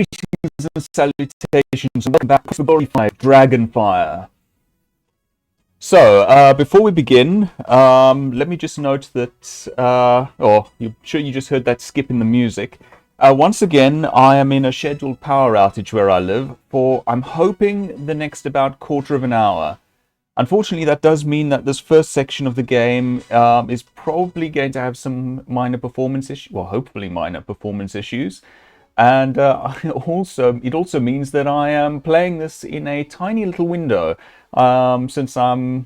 Greetings and salutations, and welcome back to Glory 5 Dragonfire. So, before we begin, let me just note that, you're sure you just heard that skip in the music. Once again, I am in a scheduled power outage where I live for, I'm hoping, the next about quarter of an hour. Unfortunately, that does mean that this first section of the game is probably going to have some minor performance issues, well, hopefully minor performance issues. And it also means that I am playing this in a tiny little window, since I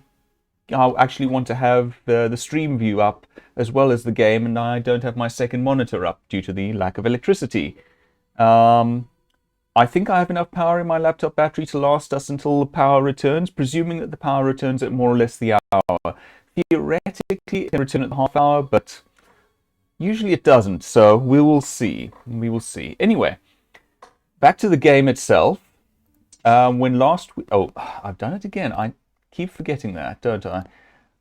actually want to have the stream view up as well as the game, and I don't have my second monitor up due to the lack of electricity. I think I have enough power in my laptop battery to last us until the power returns, presuming that the power returns at more or less the hour. Theoretically, it can return at the half hour, but usually it doesn't, so we will see. We will see. Anyway, back to the game itself. When last week... Oh, I've done it again. I keep forgetting that, don't I?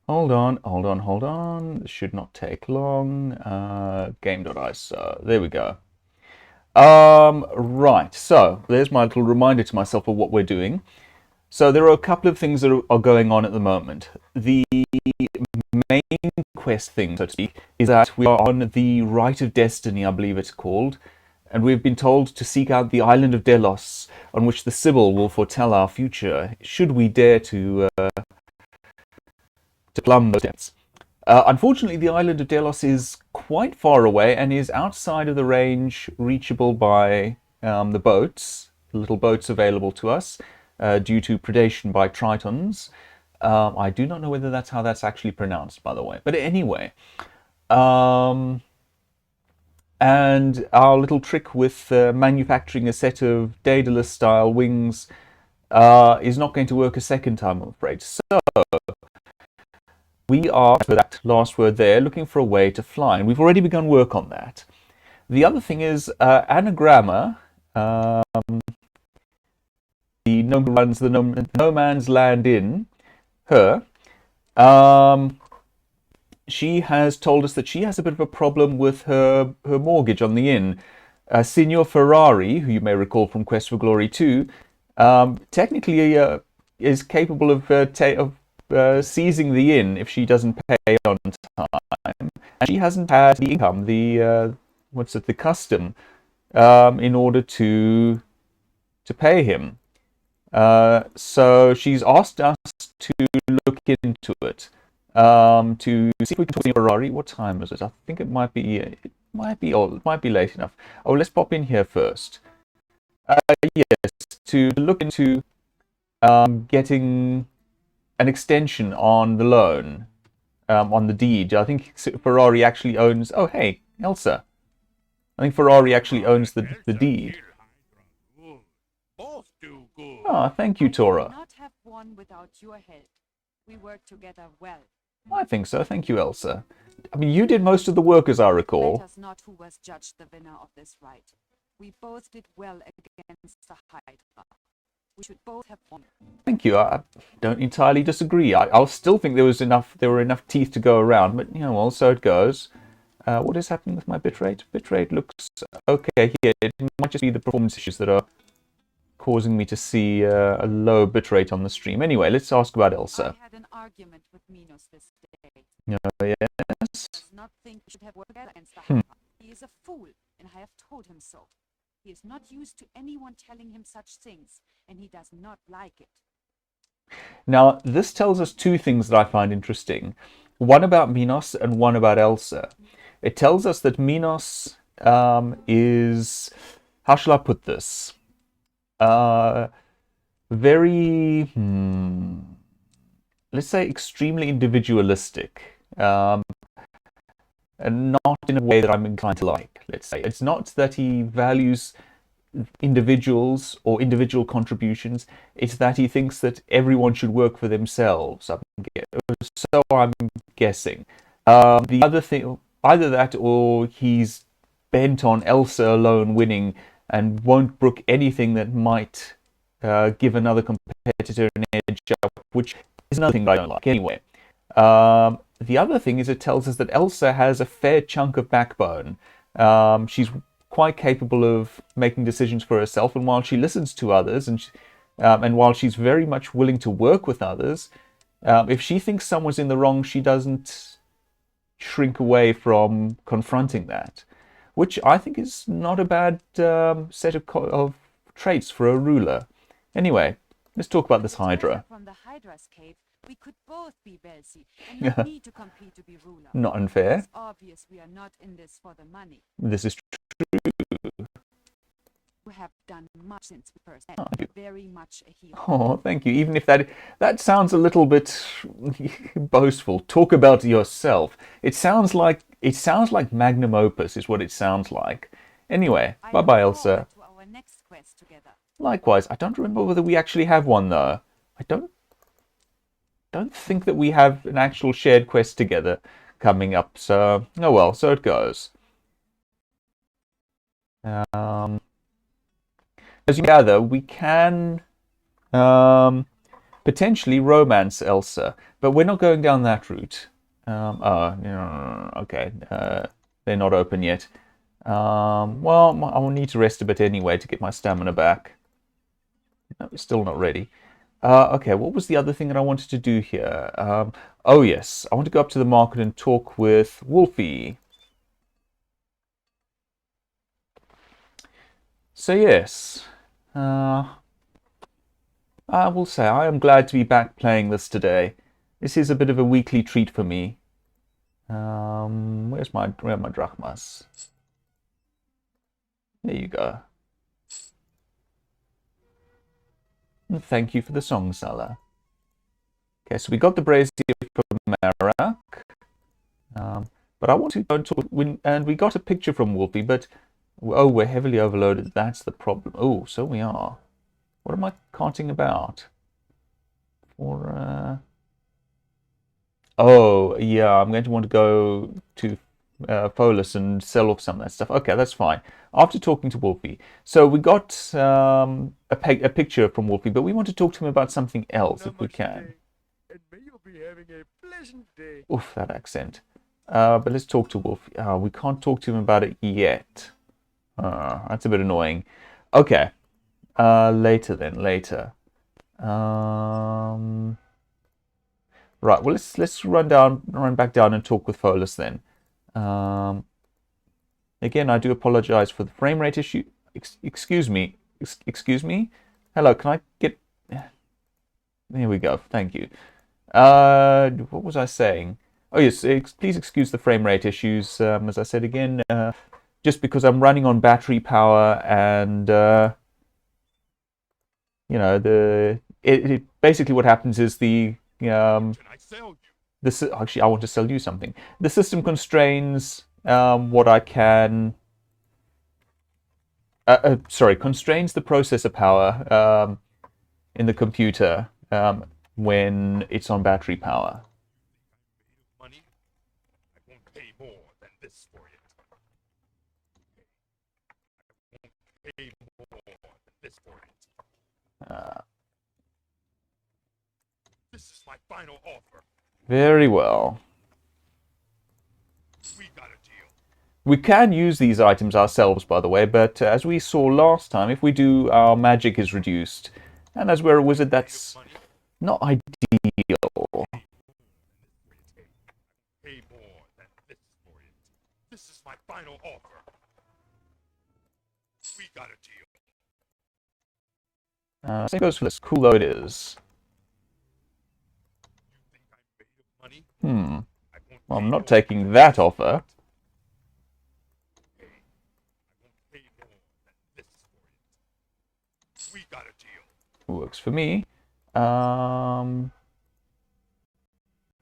Hold on. This should not take long. Game.iso. There we go. Right, so there's my little reminder to myself of what we're doing. So there are a couple of things that are going on at the moment. The main quest thing, so to speak, is that we are on the Rite of Destiny, I believe it's called, and we've been told to seek out the island of Delos, on which the Sibyl will foretell our future, should we dare to plumb those depths. Unfortunately, the island of Delos is quite far away and is outside of the range reachable by the boats, the little boats available to us, due to predation by tritons. I do not know whether that's how that's actually pronounced, by the way. But anyway, and our little trick with manufacturing a set of Daedalus-style wings is not going to work a second time, I'm afraid. So we are, for that last word there, looking for a way to fly, and we've already begun work on that. The other thing is Anagramma, the gnome who runs the No Man's Land Inn, her, she has told us that she has a bit of a problem with her mortgage on the inn. Signor Ferrari, who you may recall from Quest for Glory 2, technically is capable of seizing the inn if she doesn't pay on time, and she hasn't had the income, the custom, in order to pay him. So she's asked us to look into it, to see if we can talk to Ferrari. What time is it? I think it might be late enough. Oh, let's pop in here first. Yes, to look into getting an extension on the loan, on the deed. I think Ferrari actually owns... Oh, hey, Elsa. I think Ferrari actually owns the deed. Ah, thank you, Tora. Not have one without your help. We work together well. I think so. Thank you, Elsa. I mean, you did most of the work, as I recall. Let us not who was judged the winner of this rite. We both did well against the Hydra. We should both have won. Thank you. I don't entirely disagree. I'll still think there were enough teeth to go around, but well, so it goes. What is happening with my bitrate? Bitrate looks okay here. It might just be the performance issues that are causing me to see a low bitrate on the stream. Anyway, let's ask about Elsa. I had an argument with Minos this day. Oh, yes. He does not think we should have worked together against the Hydra. He is a fool, and I have told him so. He is not used to anyone telling him such things, and he does not like it. Now, this tells us two things that I find interesting. One about Minos and one about Elsa. It tells us that Minos is... How shall I put this? Very... let's say extremely individualistic. And not in a way that I'm inclined to like, let's say. It's not that he values individuals or individual contributions, it's that he thinks that everyone should work for themselves. So I'm guessing. The other thing, either that or he's bent on Elsa alone winning and won't brook anything that might give another competitor an edge up, which is another thing that I don't like anyway. The other thing is it tells us that Elsa has a fair chunk of backbone. She's quite capable of making decisions for herself, and while she listens to others, and while she's very much willing to work with others, if she thinks someone's in the wrong, she doesn't shrink away from confronting that, which I think is not a bad set of traits for a ruler. Anyway, let's talk about this Hydra. From the Hydra's cave, we could both be wealthy and not need to compete to be ruler. Not unfair. It's obvious we are not in this for the money. This is true. You have done much since we first met. Very much a hero. Oh, thank you. Even if that sounds a little bit boastful. Talk about yourself. It sounds like magnum opus is what it sounds like. Anyway, bye-bye, Elsa. To our next quest together. Likewise, I don't remember whether we actually have one though. I don't think that we have an actual shared quest together coming up. So, oh well, so it goes. As you gather, we can potentially romance Elsa, but we're not going down that route. Okay, they're not open yet. Well, I will need to rest a bit anyway to get my stamina back. No, still not ready. Okay, what was the other thing that I wanted to do here? Oh yes, I want to go up to the market and talk with Wolfie. So yes, I will say I am glad to be back playing this today. This is a bit of a weekly treat for me. Where are my drachmas? There you go. And thank you for the song, Salah. Okay, so we got the brazier from Marak. But I want to go and talk, and we got a picture from Wolfie, but oh, we're heavily overloaded. That's the problem. Oh, so we are. What am I carting about? Oh, yeah, I'm going to want to go to Folus and sell off some of that stuff. Okay, that's fine. After talking to Wolfie. So we got a picture from Wolfie, but we want to talk to him about something else if we can. And may you be having a pleasant day. Oof, that accent. But let's talk to Wolfie. We can't talk to him about it yet. That's a bit annoying. Okay. Later then, later. Right, well let's run back down and talk with Folus then. Again, I do apologize for the frame rate issue. Excuse me. Excuse me? Hello, can I get... There we go, thank you. What was I saying? Oh yes, please excuse the frame rate issues. As I said again, just because I'm running on battery power and... you know, basically what happens is the... Can I sell you? Actually, I want to sell you something. The system constrains what I can... constrains the processor power in the computer when it's on battery power. Money? I won't pay more than this for it. I won't pay more than this for it. This is my final offer. Very well. We got a deal. We can use these items ourselves, by the way, but as we saw last time, if we do, our magic is reduced. And as we're a wizard, that's not ideal. Pay more than this for it. This is my final offer. We got a deal. Same goes for this. Cool though it is. You think I'm made of money? I won't Well, I'm pay not more taking than that this. offer. Okay. I won't pay more than this for it. We got a deal. Works for me.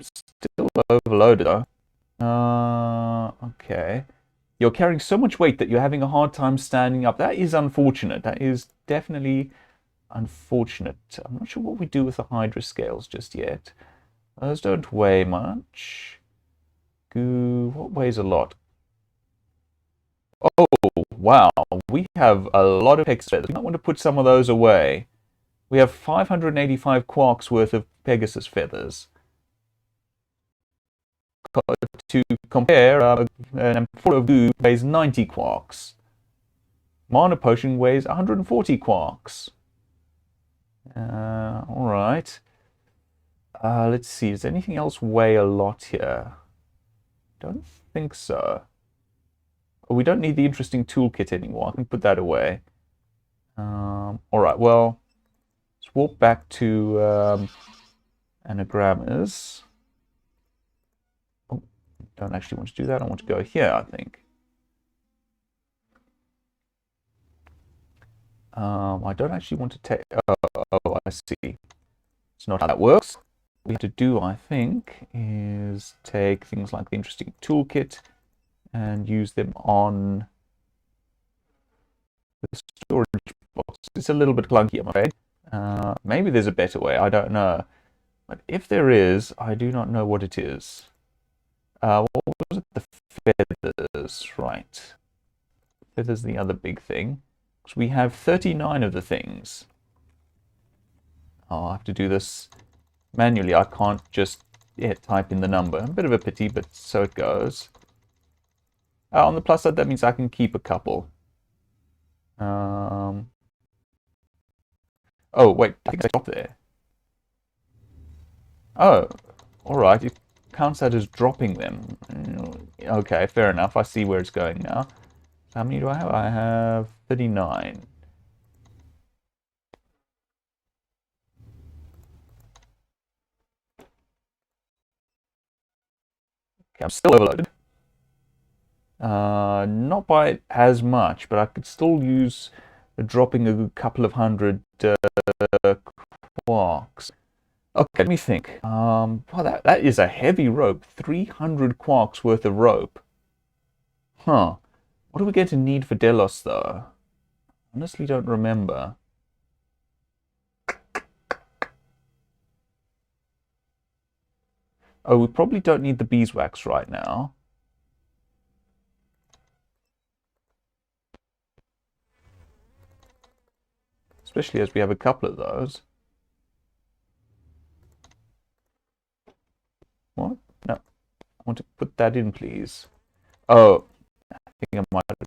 Still overloaded though. Okay. You're carrying so much weight that you're having a hard time standing up. That is unfortunate. That is definitely unfortunate. I'm not sure what we do with the Hydra scales just yet. Those don't weigh much. Goo, what weighs a lot? Oh, wow. We have a lot of Pegasus feathers. We might want to put some of those away. We have 585 quarks worth of Pegasus feathers. To compare, an amphora of goo weighs 90 quarks. Mana potion weighs 140 quarks. Alright. Let's see, does anything else weigh a lot here? Don't think so. Oh, we don't need the interesting toolkit anymore. I can put that away. Alright, well, let's walk back to Anagrammas. Oh, don't actually want to do that. I want to go here, I think. I don't actually want to take... Oh, I see. It's not how that works. What we have to do, I think, is take things like the interesting toolkit and use them on the storage box. It's a little bit clunky, I'm afraid. Maybe there's a better way, I don't know. But if there is, I do not know what it is. What was it? The feathers, right. Feathers the other big thing. So we have 39 of the things. Oh, I have to do this manually. I can't just type in the number. A bit of a pity, but so it goes. On the plus side, that means I can keep a couple. Oh, wait, I think I stopped there. Oh, alright, it counts that as dropping them. Okay, fair enough. I see where it's going now. How many do I have? I have 39. Okay, I'm still overloaded. Not by as much, but I could still use dropping a couple of hundred quarks. Okay, let me think. Wow, that is a heavy rope. 300 quarks worth of rope. Huh. What are we going to need for Delos, though? Honestly, don't remember. Oh, we probably don't need the beeswax right now. Especially as we have a couple of those. What? No. I want to put that in, please. Oh, I think I might have...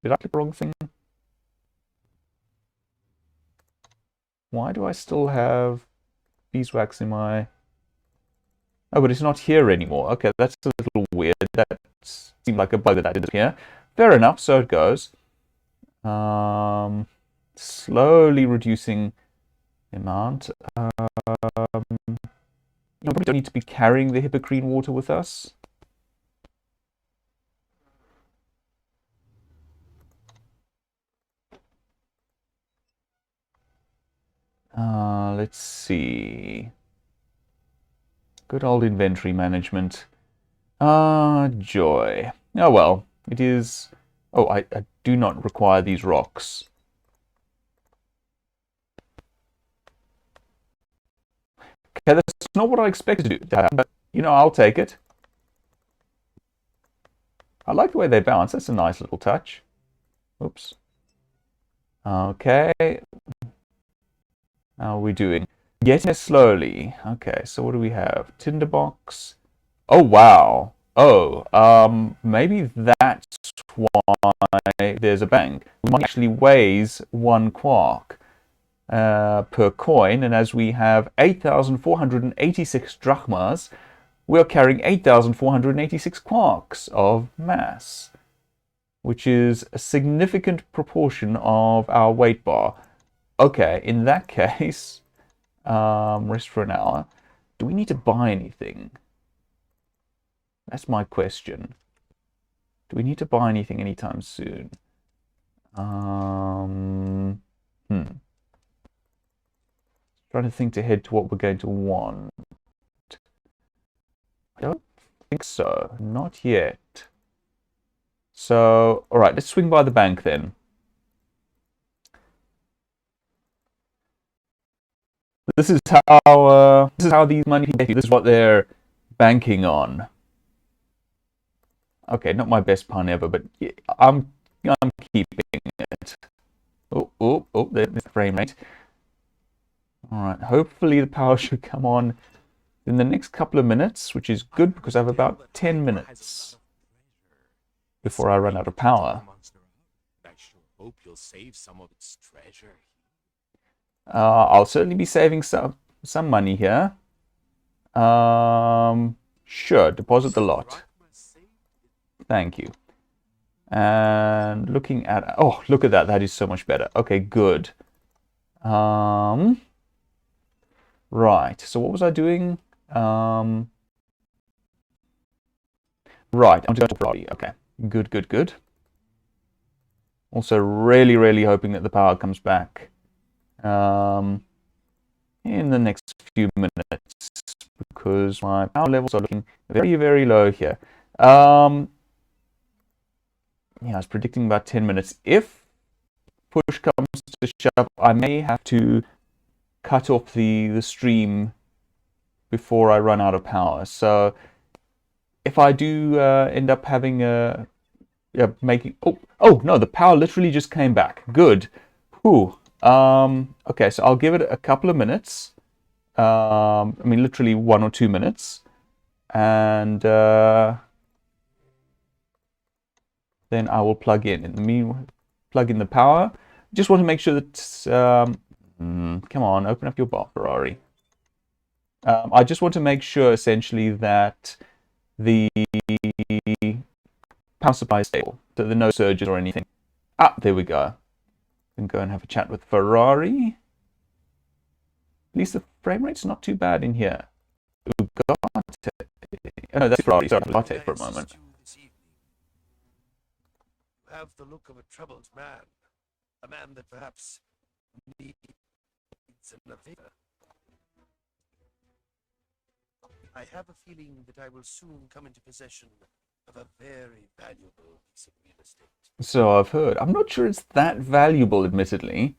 Did I click the wrong thing? Why do I still have beeswax in my... Oh, but it's not here anymore. Okay, that's a little weird. That seemed like a bug that didn't appear. Fair enough, so it goes. Slowly reducing the amount. We probably don't need to be carrying the hippocrene water with us. Let's see. Good old inventory management. Joy. Oh well, it is... Oh, I do not require these rocks. Okay, that's not what I expected to do, but, you know, I'll take it. I like the way they bounce. That's a nice little touch. Oops. Okay. How are we doing? Getting there slowly. Okay, so what do we have? Tinderbox. Oh, wow. Oh, maybe that's why there's a bank. It actually weighs 1 quark per coin, and as we have 8,486 drachmas, we're carrying 8,486 quarks of mass, which is a significant proportion of our weight bar. Okay, in that case, rest for an hour. Do we need to buy anything? That's my question. Do we need to buy anything anytime soon? Trying to think ahead to what we're going to want. I don't think so. Not yet. So, all right, let's swing by the bank then. This is how these money people, this is what they're banking on. Okay, not my best pun ever, but yeah, I'm keeping it. Oh, there's the frame rate. All right, hopefully the power should come on in the next couple of minutes, which is good because I have about 10 minutes before I run out of power. hope you'll save some of its treasure. I'll certainly be saving some money here. Sure, deposit the lot. Thank you. And looking at... Oh, look at that. That is so much better. Okay, good. Right. So what was I doing? Right. I'm going to Mordavia. Okay. Good, good, good. Also, really, really hoping that the power comes back in the next few minutes, because my power levels are looking very, very low here. Yeah, I was predicting about 10 minutes. If push comes to shove, I may have to cut off the stream before I run out of power. So if I do end up having making... Oh, no, the power literally just came back. Good. Whew. Okay, so I'll give it a couple of minutes. I mean, literally 1 or 2 minutes. And then I will plug in. In the meanwhile, plug in the power. Just want to make sure that... come on, open up your bar, Ferrari. I just want to make sure, essentially, that the power supply is stable. So there are no surges or anything. Ah, there we go. Can go and have a chat with Ferrari. At least the frame rate's not too bad in here. Ugarte. Oh, no, that's Ferrari. Sorry, Ugarte for a moment. You have the look of a troubled man. A man that perhaps needs a favor. I have a feeling that I will soon come into possession of a very valuable piece of real estate. So I've heard. I'm not sure it's that valuable, admittedly.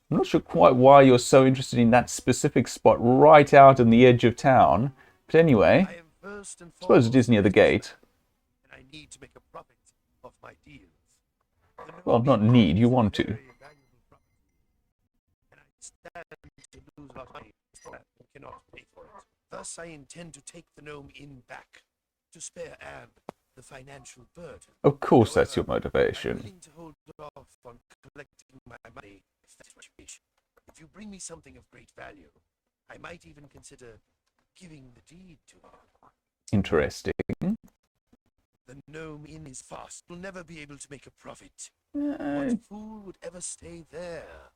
I'm not sure quite why you're so interested in that specific spot right out on the edge of town. But anyway, I suppose it is near the gate. And I need to make a profit of my deals. Well, not need, you want to. And I stand to lose my money and cannot pay for it. Thus, I intend to take the gnome inn back, to spare Anne the financial burden. Of course, that's your I'm motivation. willing to hold off on collecting my money if that's what you wish. If you bring me something of great value, I might even consider giving the deed to her. Interesting. The gnome inn is fast. You'll never be able to make a profit. Uh, What fool would ever stay there?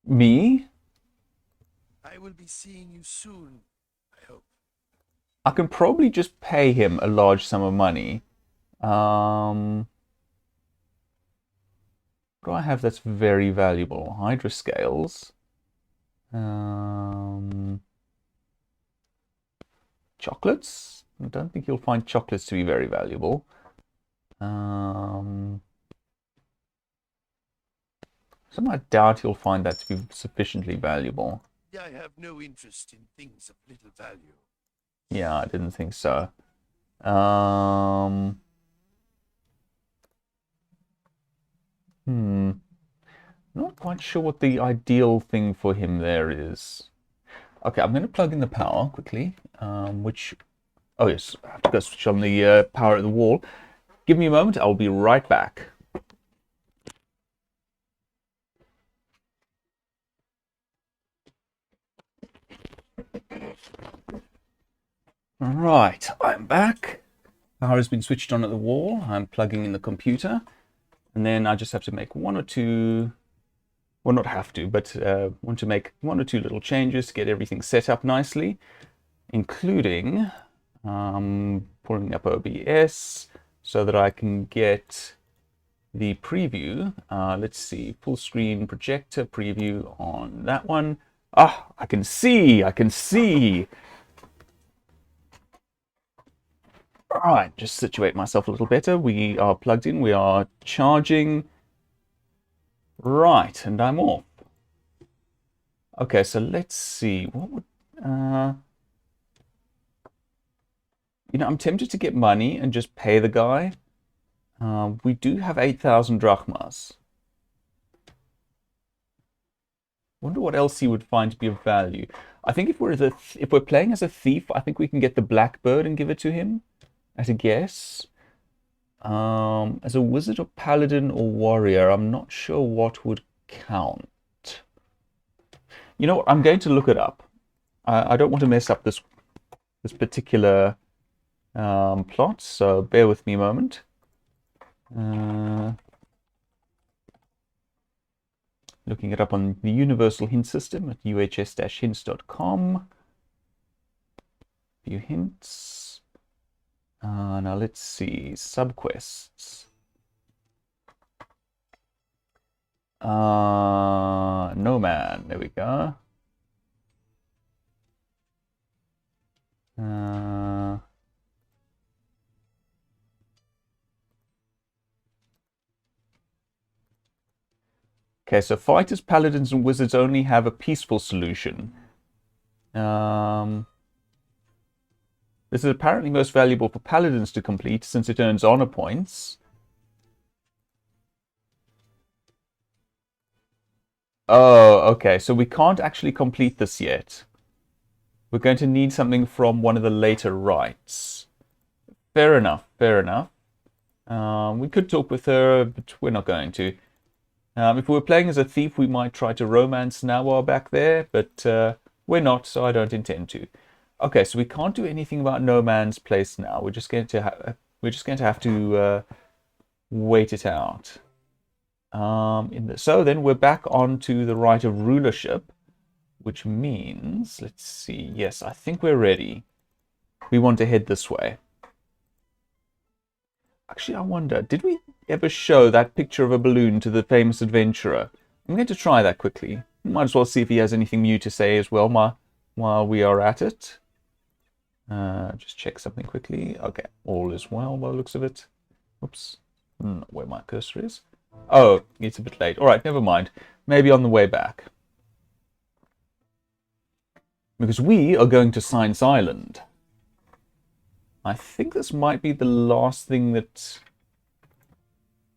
me? I will be seeing you soon, I hope. I can probably just pay him a large sum of money. What do I have that's very valuable? Hydra scales. Chocolates? I don't think you'll find chocolates to be very valuable. Some I doubt you'll find that to be sufficiently valuable. I have no interest in things of little value. Yeah, I didn't think so. Not quite sure what the ideal thing for him there is. Okay, I'm going to plug in the power quickly, which... Oh yes, I have to go switch on the power at the wall. Give me a moment, I'll be right back. Right, I'm back. Power has been switched on at the wall. I'm plugging in the computer. And then I just have to make 1 or 2... Well, not have to, but want to make 1 or 2 little changes to get everything set up nicely, including pulling up OBS so that I can get the preview. Let's see, full screen projector preview on that one. Ah, I can see, I can see. All right, just situate myself a little better. We are plugged in, we are charging. Right, and I'm off. Okay, so let's see. What would... you know, I'm tempted to get money and just pay the guy. We do have 8,000 drachmas. Wonder what else he would find to be of value. I think if we're playing as a thief, I think we can get the blackbird and give it to him at a guess. As a wizard or paladin or warrior, I'm not sure what would count. You know what? I'm going to look it up. I don't want to mess up this particular plot, so bear with me a moment. Looking it up on the Universal Hint System at uhs-hints.com. View hints. Now let's see. Subquests. No man. There we go. Okay, so fighters, paladins, and wizards only have a peaceful solution. This is apparently most valuable for paladins to complete since it earns honor points. Oh, okay, so we can't actually complete this yet. We're going to need something from one of the later rites. Fair enough, fair enough. We could talk with her, but we're not going to. If we were playing as a thief, we might try to romance Nawa back there, but we're not, so I don't intend to. Okay, so we can't do anything about No Man's Place now. We're just going to have to wait it out. So then we're back onto the Rite of Rulership, which means, let's see. Yes, I think we're ready. We want to head this way. Actually, I wonder, did we ever show that picture of a balloon to the famous adventurer? I'm going to try that quickly. Might as well see if he has anything new to say as well while we are at it. Just check something quickly. Okay, all is well by the looks of it. Oops, not where my cursor is. Oh, it's a bit late. All right, never mind. Maybe on the way back. Because we are going to Science Island. I think this might be the last thing that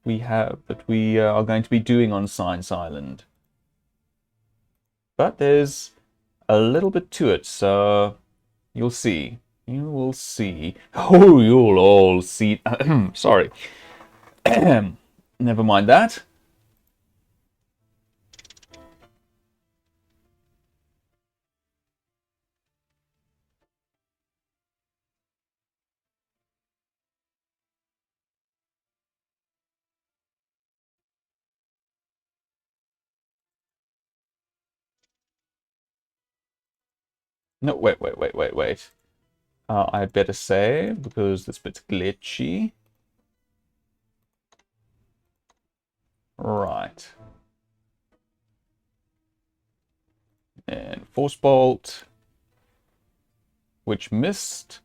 we are going to be doing on Science Island. But there's a little bit to it, so you'll see. You will see. Oh, you'll all see. Sorry. Never mind that. No, wait. I'd better save because this bit's glitchy. Right. And Force Bolt, which missed.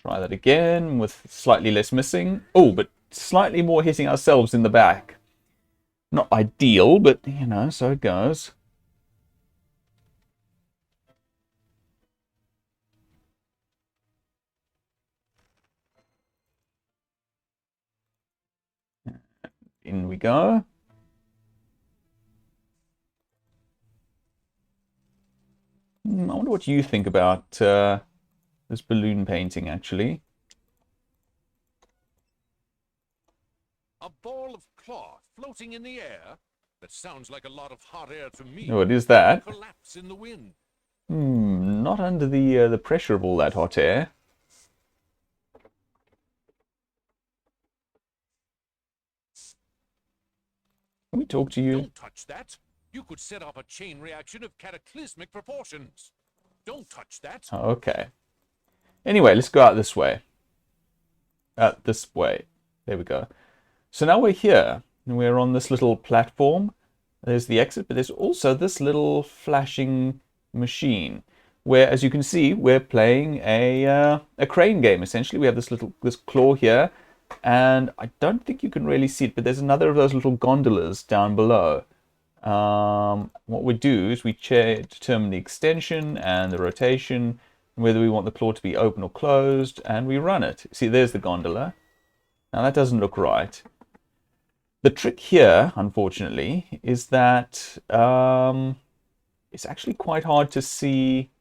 Try that again with slightly less missing. Oh, but slightly more hitting ourselves in the back. Not ideal, but, you know, so it goes. In we go. I wonder what you think about this balloon painting, actually. A ball of cloth floating in the air? That sounds like a lot of hot air to me. Oh, it is that. Collapse in the wind. Not under the pressure of all that hot air. Can we talk to you? Don't touch that. You could set off a chain reaction of cataclysmic proportions. Don't touch that. Oh, okay. Anyway, let's go out this way. This way. There we go. So now we're here. And we're on this little platform. There's the exit, but there's also this little flashing machine where, as you can see, we're playing a crane game. Essentially, we have this claw here, and I don't think you can really see it, but there's another of those little gondolas down below. What we do is we determine the extension and the rotation, whether we want the claw to be open or closed, and we run it. See, there's the gondola. Now that doesn't look right. The trick here, unfortunately, is that it's actually quite hard to see.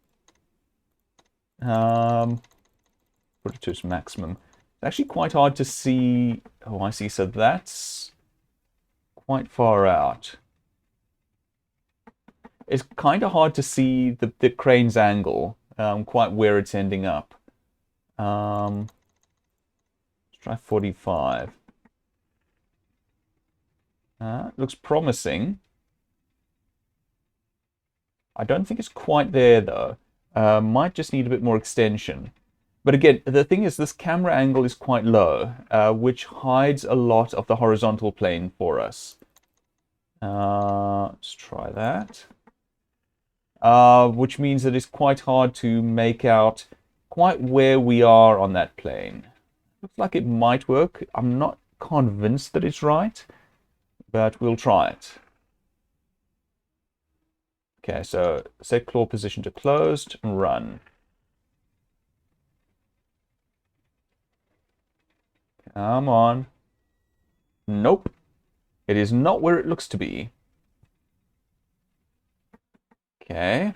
Put it to its maximum. It's actually quite hard to see. Oh, I see. So that's quite far out. It's kind of hard to see the crane's angle, quite where it's ending up. Let's try 45. Looks promising. I don't think it's quite there, though. Might just need a bit more extension. But again, the thing is, this camera angle is quite low, which hides a lot of the horizontal plane for us. Let's try that. Which means that it's quite hard to make out quite where we are on that plane. Looks like it might work. I'm not convinced that it's right, but we'll try it. Okay, so set claw position to closed and run. Come on. Nope. It is not where it looks to be. Okay.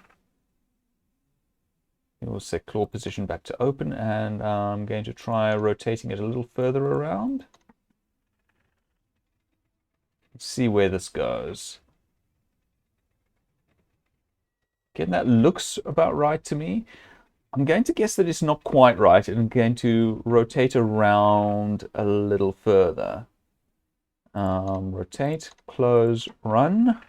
We'll set claw position back to open, and I'm going to try rotating it a little further around. Let's see where this goes. Again, that looks about right to me. I'm going to guess that it's not quite right, and I'm going to rotate around a little further. Rotate, close, run.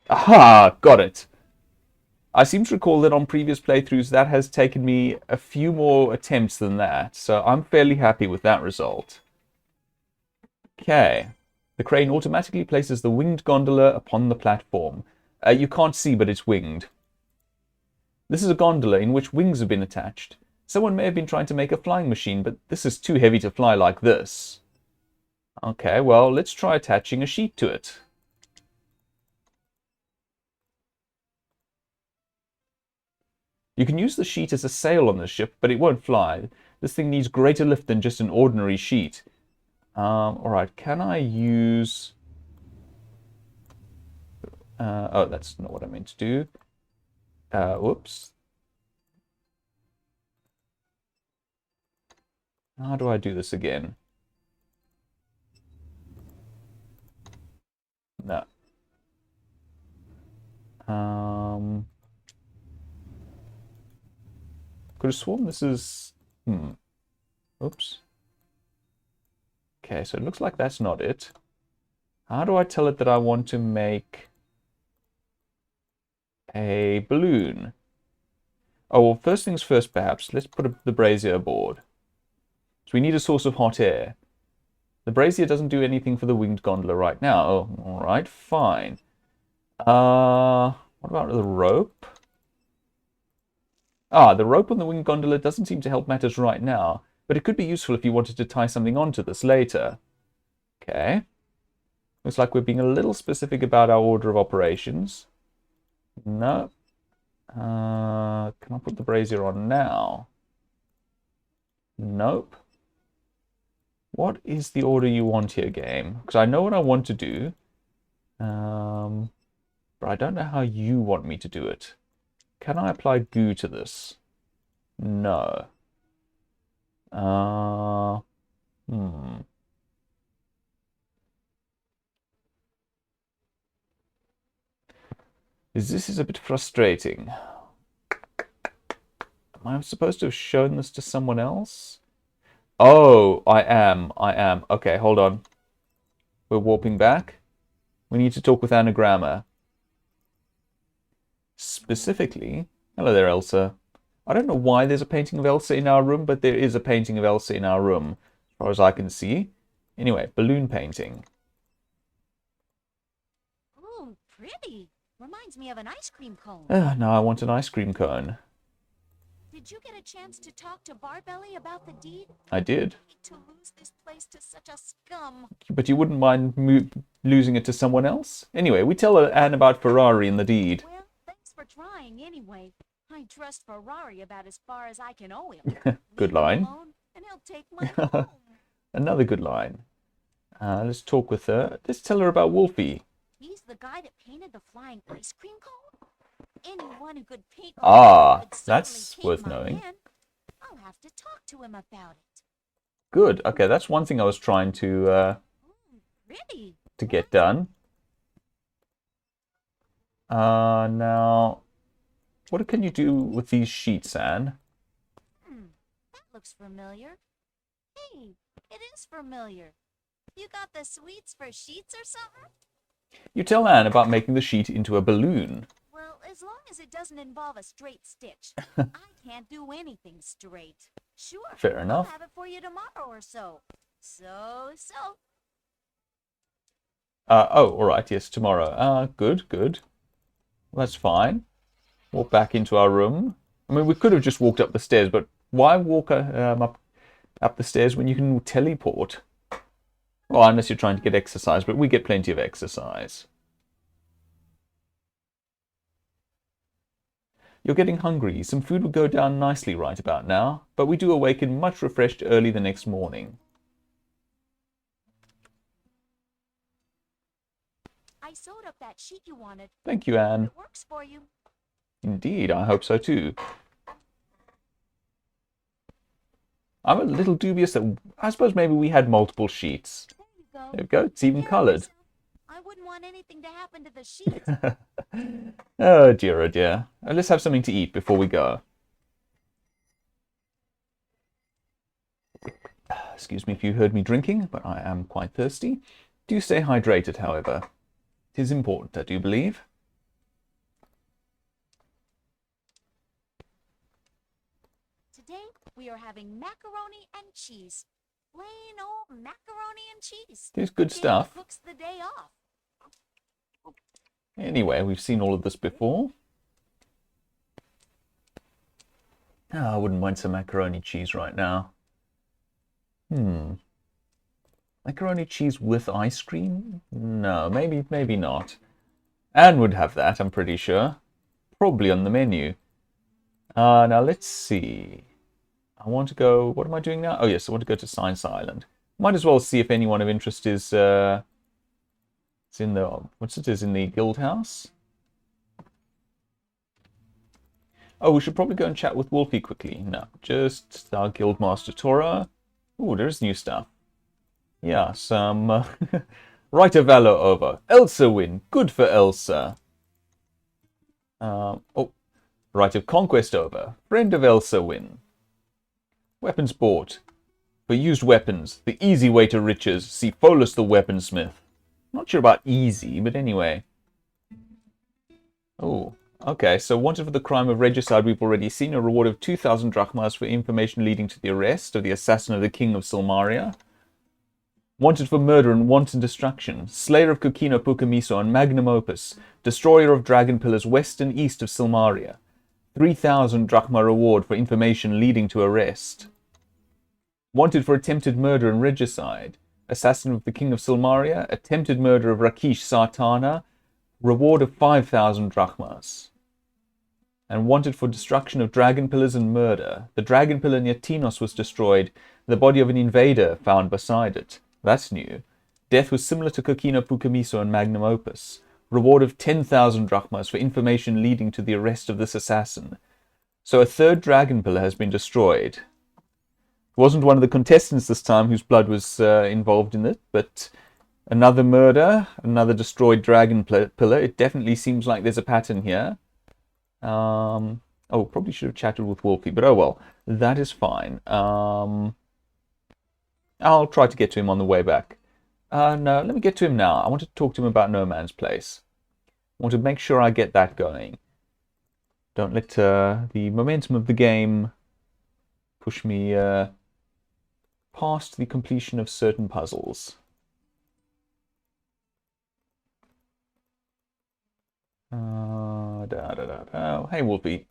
Aha! Got it. I seem to recall that on previous playthroughs that has taken me a few more attempts than that, so I'm fairly happy with that result. Okay. The crane automatically places the winged gondola upon the platform. You can't see, but it's winged. This is a gondola in which wings have been attached. Someone may have been trying to make a flying machine, but this is too heavy to fly like this. Okay, well, let's try attaching a sheet to it. You can use the sheet as a sail on the ship, but it won't fly. This thing needs greater lift than just an ordinary sheet. Alright, can I use... oh, that's not what I meant to do. Whoops. How do I do this again? No. Could have sworn this is... Oops. Okay, so it looks like that's not it. How do I tell it that I want to make a balloon? Oh, well, first things first, perhaps. Let's put the brazier aboard. So we need a source of hot air. The brazier doesn't do anything for the winged gondola right now. Oh, all right, fine. What about the rope? Ah, the rope on the winged gondola doesn't seem to help matters right now, but it could be useful if you wanted to tie something onto this later. Okay. Looks like we're being a little specific about our order of operations. No. Can I put the brazier on now? Nope. What is the order you want here, game? Because I know what I want to do, but I don't know how you want me to do it. Can I apply goo to this? No. This is a bit frustrating. Am I supposed to have shown this to someone else? Oh, I am. Okay, hold on. We're warping back. We need to talk with Anagramma. Specifically, hello there, Elsa. I don't know why there's a painting of Elsa in our room, but there is a painting of Elsa in our room, as far as I can see. Anyway, balloon painting. Ooh, pretty. Reminds me of an ice cream cone. Now I want an ice cream cone. Did you get a chance to talk to Barbelly about the deed? I did. To lose this place to such a scum. But you wouldn't mind losing it to someone else? Anyway, we tell Anne about Ferrari and the deed. Well, thanks for trying anyway. I trust Ferrari about as far as I can owe him. Good Leave him line. alone, and he'll take my home. Another good line. Let's talk with her. Let's tell her about Wolfie. He's the guy that painted the flying ice cream cone? anyone who could paint Ah, would certainly that's take worth my knowing. pen. I'll have to talk to him about it. Good. Okay, that's one thing I was trying Really? to get done. Now, what can you do with these sheets, Anne? That looks familiar. Hey, it is familiar. You got the sweets for sheets or something? You tell Anne about making the sheet into a balloon. Well, as long as it doesn't involve a straight stitch. I can't do anything straight. Sure. Fair enough. I'll have it for you tomorrow or so. So. Oh, all right. Yes, tomorrow. Good, good. Well, that's fine. Walk back into our room. I mean, we could have just walked up the stairs, but why walk up the stairs when you can teleport? Well, unless you're trying to get exercise, but we get plenty of exercise. You're getting hungry. Some food would go down nicely right about now, but we do awaken much refreshed early the next morning. I sewed up that sheet you wanted. Thank you, Anne. It works for you. Indeed, I hope so too. I'm a little dubious that I suppose maybe we had multiple sheets. There you go. There we go. It's even coloured. I wouldn't want anything to happen to the sheet. Oh dear, oh dear. Let's have something to eat before we go. Excuse me if you heard me drinking, but I am quite thirsty. Do stay hydrated, however. It is important, I do believe. Today, we are having macaroni and cheese. Plain old macaroni and cheese. It's good Jamie stuff. cooks the day off. Anyway, we've seen all of this before. I wouldn't mind some macaroni cheese right now. Macaroni cheese with ice cream? No, maybe not. Anne would have that, I'm pretty sure. Probably on the menu. Now let's see. I want to go... What am I doing now? Oh yes, I want to go to Science Island. Might as well see if anyone of interest is in the... What's it is in the guild house? Oh, we should probably go and chat with Wolfie quickly. No, just our guildmaster Tora. Ooh, there's new stuff. Yeah, some Rite of Valor over. Elsa win. Good for Elsa. Oh, Rite of Conquest over. Friend of Elsa win. Weapons bought. For used weapons, the easy way to riches. See Pholus the weaponsmith. Not sure about easy, but anyway. Oh, okay. So wanted for the crime of regicide, we've already seen a reward of 2,000 drachmas for information leading to the arrest of the assassin of the king of Silmaria. Wanted for murder and wanton destruction. Slayer of Kokino Pukamiso and Magnum Opus. Destroyer of dragon pillars west and east of Silmaria. 3,000 drachma reward for information leading to arrest. Wanted for attempted murder and regicide. Assassin of the king of Silmaria. Attempted murder of Rakish Sartana. Reward of 5,000 drachmas. And wanted for destruction of dragon pillars and murder. The dragon pillar near Tinos was destroyed. The body of an invader found beside it. That's new. Death was similar to Kokino Pukamiso and Magnum Opus. Reward of 10,000 drachmas for information leading to the arrest of this assassin. So a third dragon pillar has been destroyed. It wasn't one of the contestants this time whose blood was involved in it, but another murder, another destroyed dragon pillar. It definitely seems like there's a pattern here. Oh, probably should have chatted with Wolfie, but oh well. That is fine. I'll try to get to him on the way back. No, let me get to him now. I want to talk to him about No Man's Place. I want to make sure I get that going. Don't let the momentum of the game push me past the completion of certain puzzles. Oh, hey, Wolfie.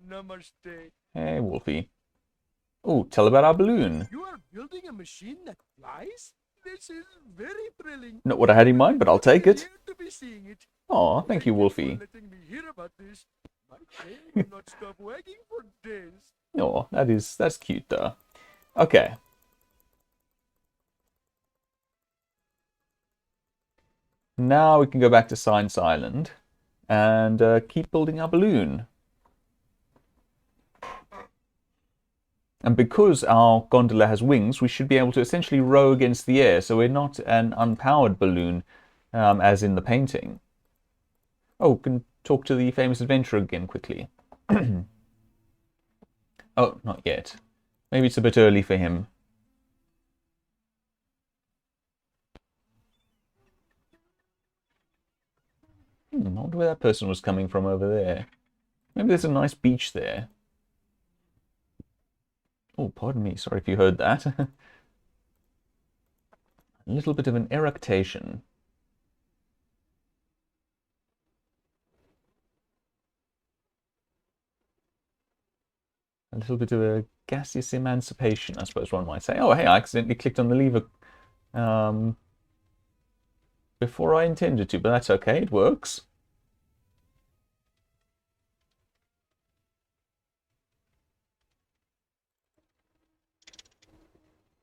Namaste. Hey, Wolfie. Oh, tell about our balloon. You are building a machine that flies? This is very thrilling. Not what I had in mind, but I'll take it. Here to be seeing it. Oh, thank you, Wolfie. For letting me hear about this. My tail will not stop wagging for days. Oh, that's cute though. Okay. Now we can go back to Science Island and keep building our balloon. And because our gondola has wings, we should be able to essentially row against the air, so we're not an unpowered balloon, as in the painting. Oh, can talk to the famous adventurer again quickly. Oh, not yet. Maybe it's a bit early for him. I wonder where that person was coming from over there. Maybe there's a nice beach there. Oh, pardon me. Sorry if you heard that. A little bit of an eructation. A little bit of a gaseous emancipation, I suppose one might say. Oh, hey, I accidentally clicked on the lever before I intended to, but that's okay. It works.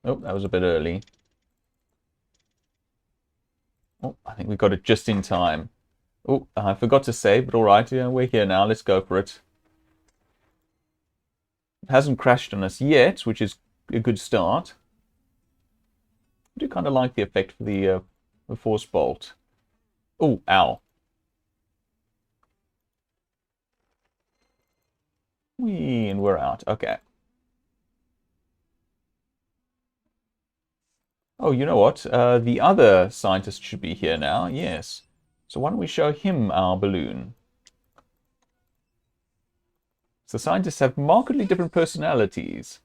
Oh, that was a bit early. Oh, I think we got it just in time. Oh, I forgot to save, but all right, yeah, we're here now. Let's go for it. It hasn't crashed on us yet, which is a good start. I do kind of like the effect for the force bolt. Oh, ow. Whee, and we're out. Okay. Oh, you know what? The other scientist should be here now. Yes. So why don't we show him our balloon? So scientists have markedly different personalities.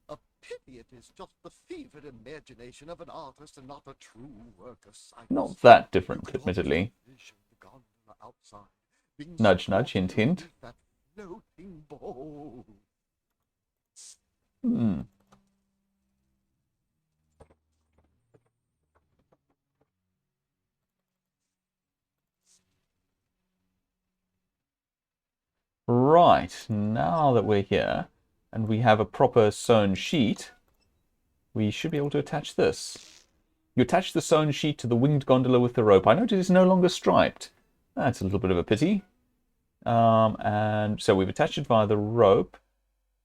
A pity it is just the fevered imagination of an artist and not a true work of science. Not that different, admittedly. Outside, Nudge, nudge, hint, hint. that floating ball. Right, now that we're here, and we have a proper sewn sheet, we should be able to attach this. You attach the sewn sheet to the winged gondola with the rope. I notice it's no longer striped. That's a little bit of a pity. And so we've attached it via the rope.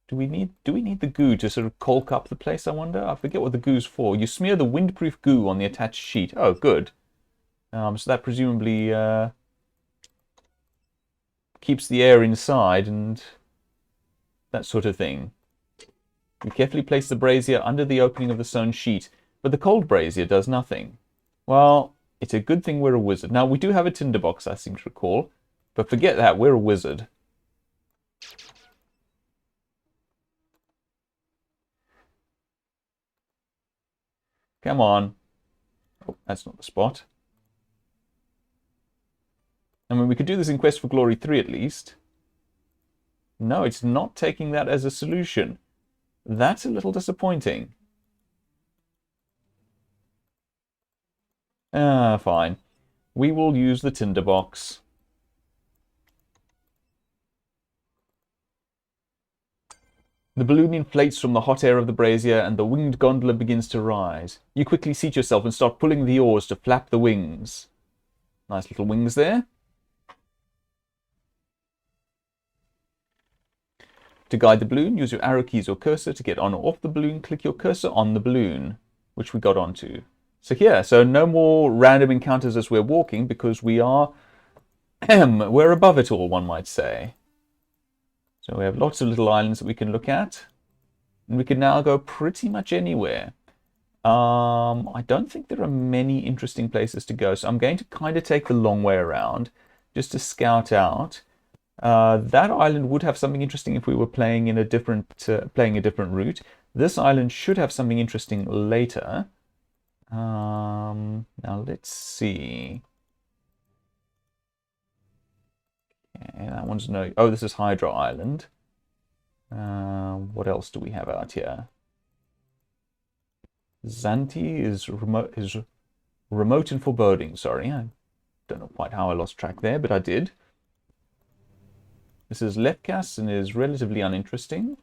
Do we need the goo to sort of caulk up the place, I wonder? I forget what the goo's for. You smear the windproof goo on the attached sheet. Oh, good. So that presumably keeps the air inside and that sort of thing. We carefully place the brazier under the opening of the sewn sheet, but the cold brazier does nothing. Well, it's a good thing we're a wizard. Now, we do have a tinderbox, I seem to recall, but forget that, we're a wizard. Come on. Oh, that's not the spot. I mean, we could do this in Quest for Glory 3 at least. No, it's not taking that as a solution. That's a little disappointing. Fine. We will use the tinderbox. The balloon inflates from the hot air of the brazier, and the winged gondola begins to rise. You quickly seat yourself and start pulling the oars to flap the wings. Nice little wings there. To guide the balloon, use your arrow keys or cursor to get on or off the balloon. Click your cursor on the balloon, which we got onto. So here, so no more random encounters as we're walking, because we are, we're above it all, one might say. So we have lots of little islands that we can look at, and we can now go pretty much anywhere. I don't think there are many interesting places to go, so I'm going to kind of take the long way around, just to scout out. That island would have something interesting if we were playing in a different route. This island should have something interesting later. Now let's see. Okay, that one's no. Oh, this is Hydra Island. What else do we have out here? Zanti is remote and foreboding. Sorry, I don't know quite how I lost track there, but I did. This is Lepkas and is relatively uninteresting.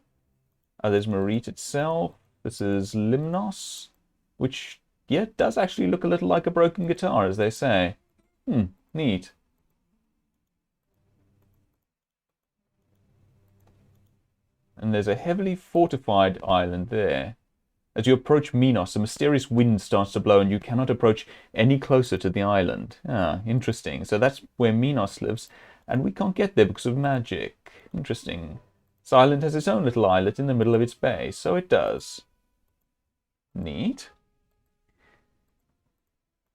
There's Marit itself. This is Limnos, which, yeah, does actually look a little like a broken guitar, as they say. Neat. And there's a heavily fortified island there. As you approach Minos, a mysterious wind starts to blow and you cannot approach any closer to the island. Ah, interesting. So that's where Minos lives, and we can't get there because of magic. Interesting. This island has its own little islet in the middle of its bay, so it does. Neat.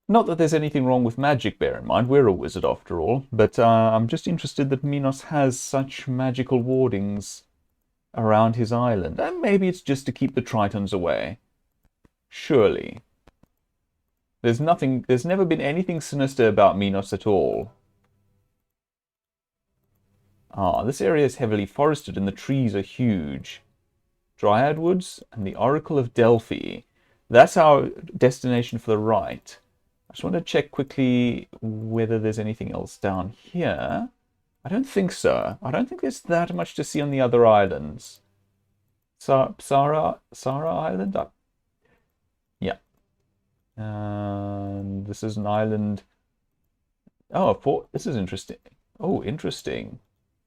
Not that there's anything wrong with magic, bear in mind, we're a wizard after all, but I'm just interested that Minos has such magical wardings around his island. And maybe it's just to keep the Tritons away. Surely. There's never been anything sinister about Minos at all. Ah, this area is heavily forested and the trees are huge. Dryad Woods and the Oracle of Delphi. That's our destination for the right. I just want to check quickly whether there's anything else down here. I don't think so. I don't think there's that much to see on the other islands. Sara Island? Yeah. And this is an island. Oh, this is interesting. Oh, interesting.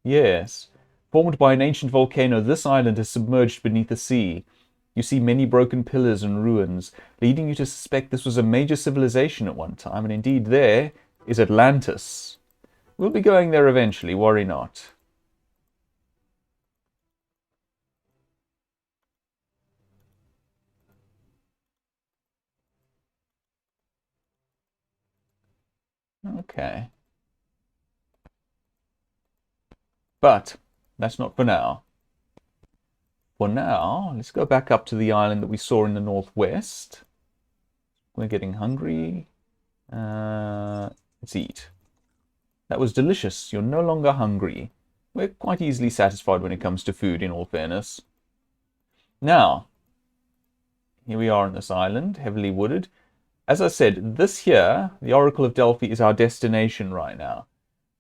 Yes. Formed by an ancient volcano, this island is submerged beneath the sea. You see many broken pillars and ruins, leading you to suspect this was a major civilization at one time, and indeed there is Atlantis. We'll be going there eventually, worry not. Okay. But that's not for now. For now, let's go back up to the island that we saw in the northwest. We're getting hungry. Let's eat. That was delicious. You're no longer hungry. We're quite easily satisfied when it comes to food, in all fairness. Now, here we are on this island, heavily wooded. As I said, this here, the Oracle of Delphi, is our destination right now.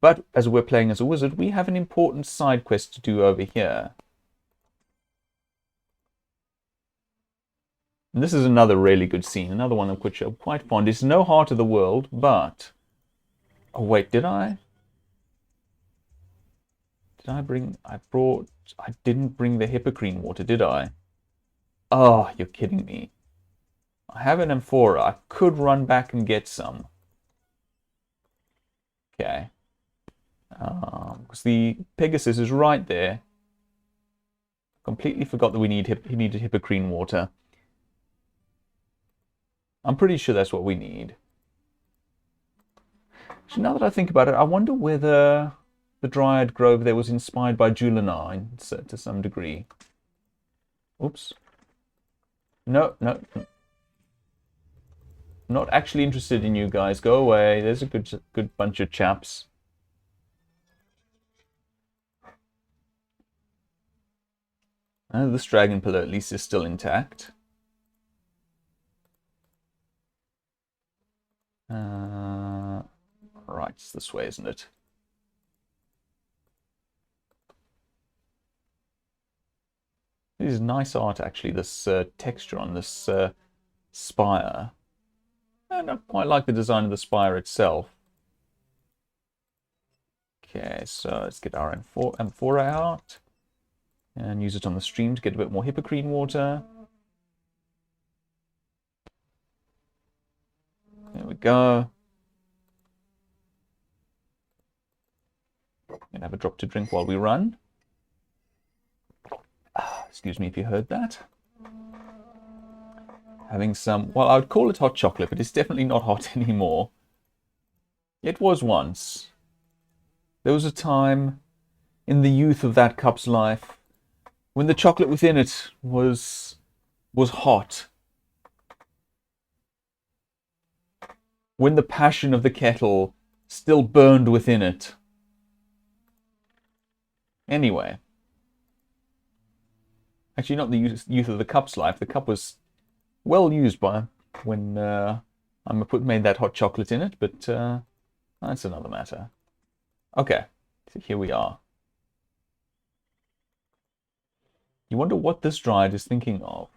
But as we're playing as a wizard, we have an important side quest to do over here. And this is another really good scene, another one of which I'm quite fond. It's no heart of the world, but... Oh, wait, did I? Did I bring... I didn't bring the Hippocrene water, did I? Oh, you're kidding me. I have an amphora. I could run back and get some. Okay. Because the Pegasus is right there. Completely forgot that he needed Hippocrene water. I'm pretty sure that's what we need. So now that I think about it, I wonder whether the Dryad Grove there was inspired by Julianine to some degree. Oops. No. Not actually interested in you guys. Go away. There's a good bunch of chaps. This dragon pillar at least is still intact. Right, it's this way, isn't it? This is nice art, actually, this texture on this spire. And I quite like the design of the spire itself. Okay, so let's get our amphora out. And use it on the stream to get a bit more Hippocrene water. There we go. Gonna have a drop to drink while we run. Excuse me if you heard that. Having some, well, I would call it hot chocolate, but it's definitely not hot anymore. It was once. There was a time in the youth of that cup's life when the chocolate within it was hot. When the passion of the kettle still burned within it. Anyway. Actually, not the youth of the cup's life. The cup was well used by when I made that hot chocolate in it, but that's another matter. Okay, so here we are. You wonder what this Dryad is thinking of.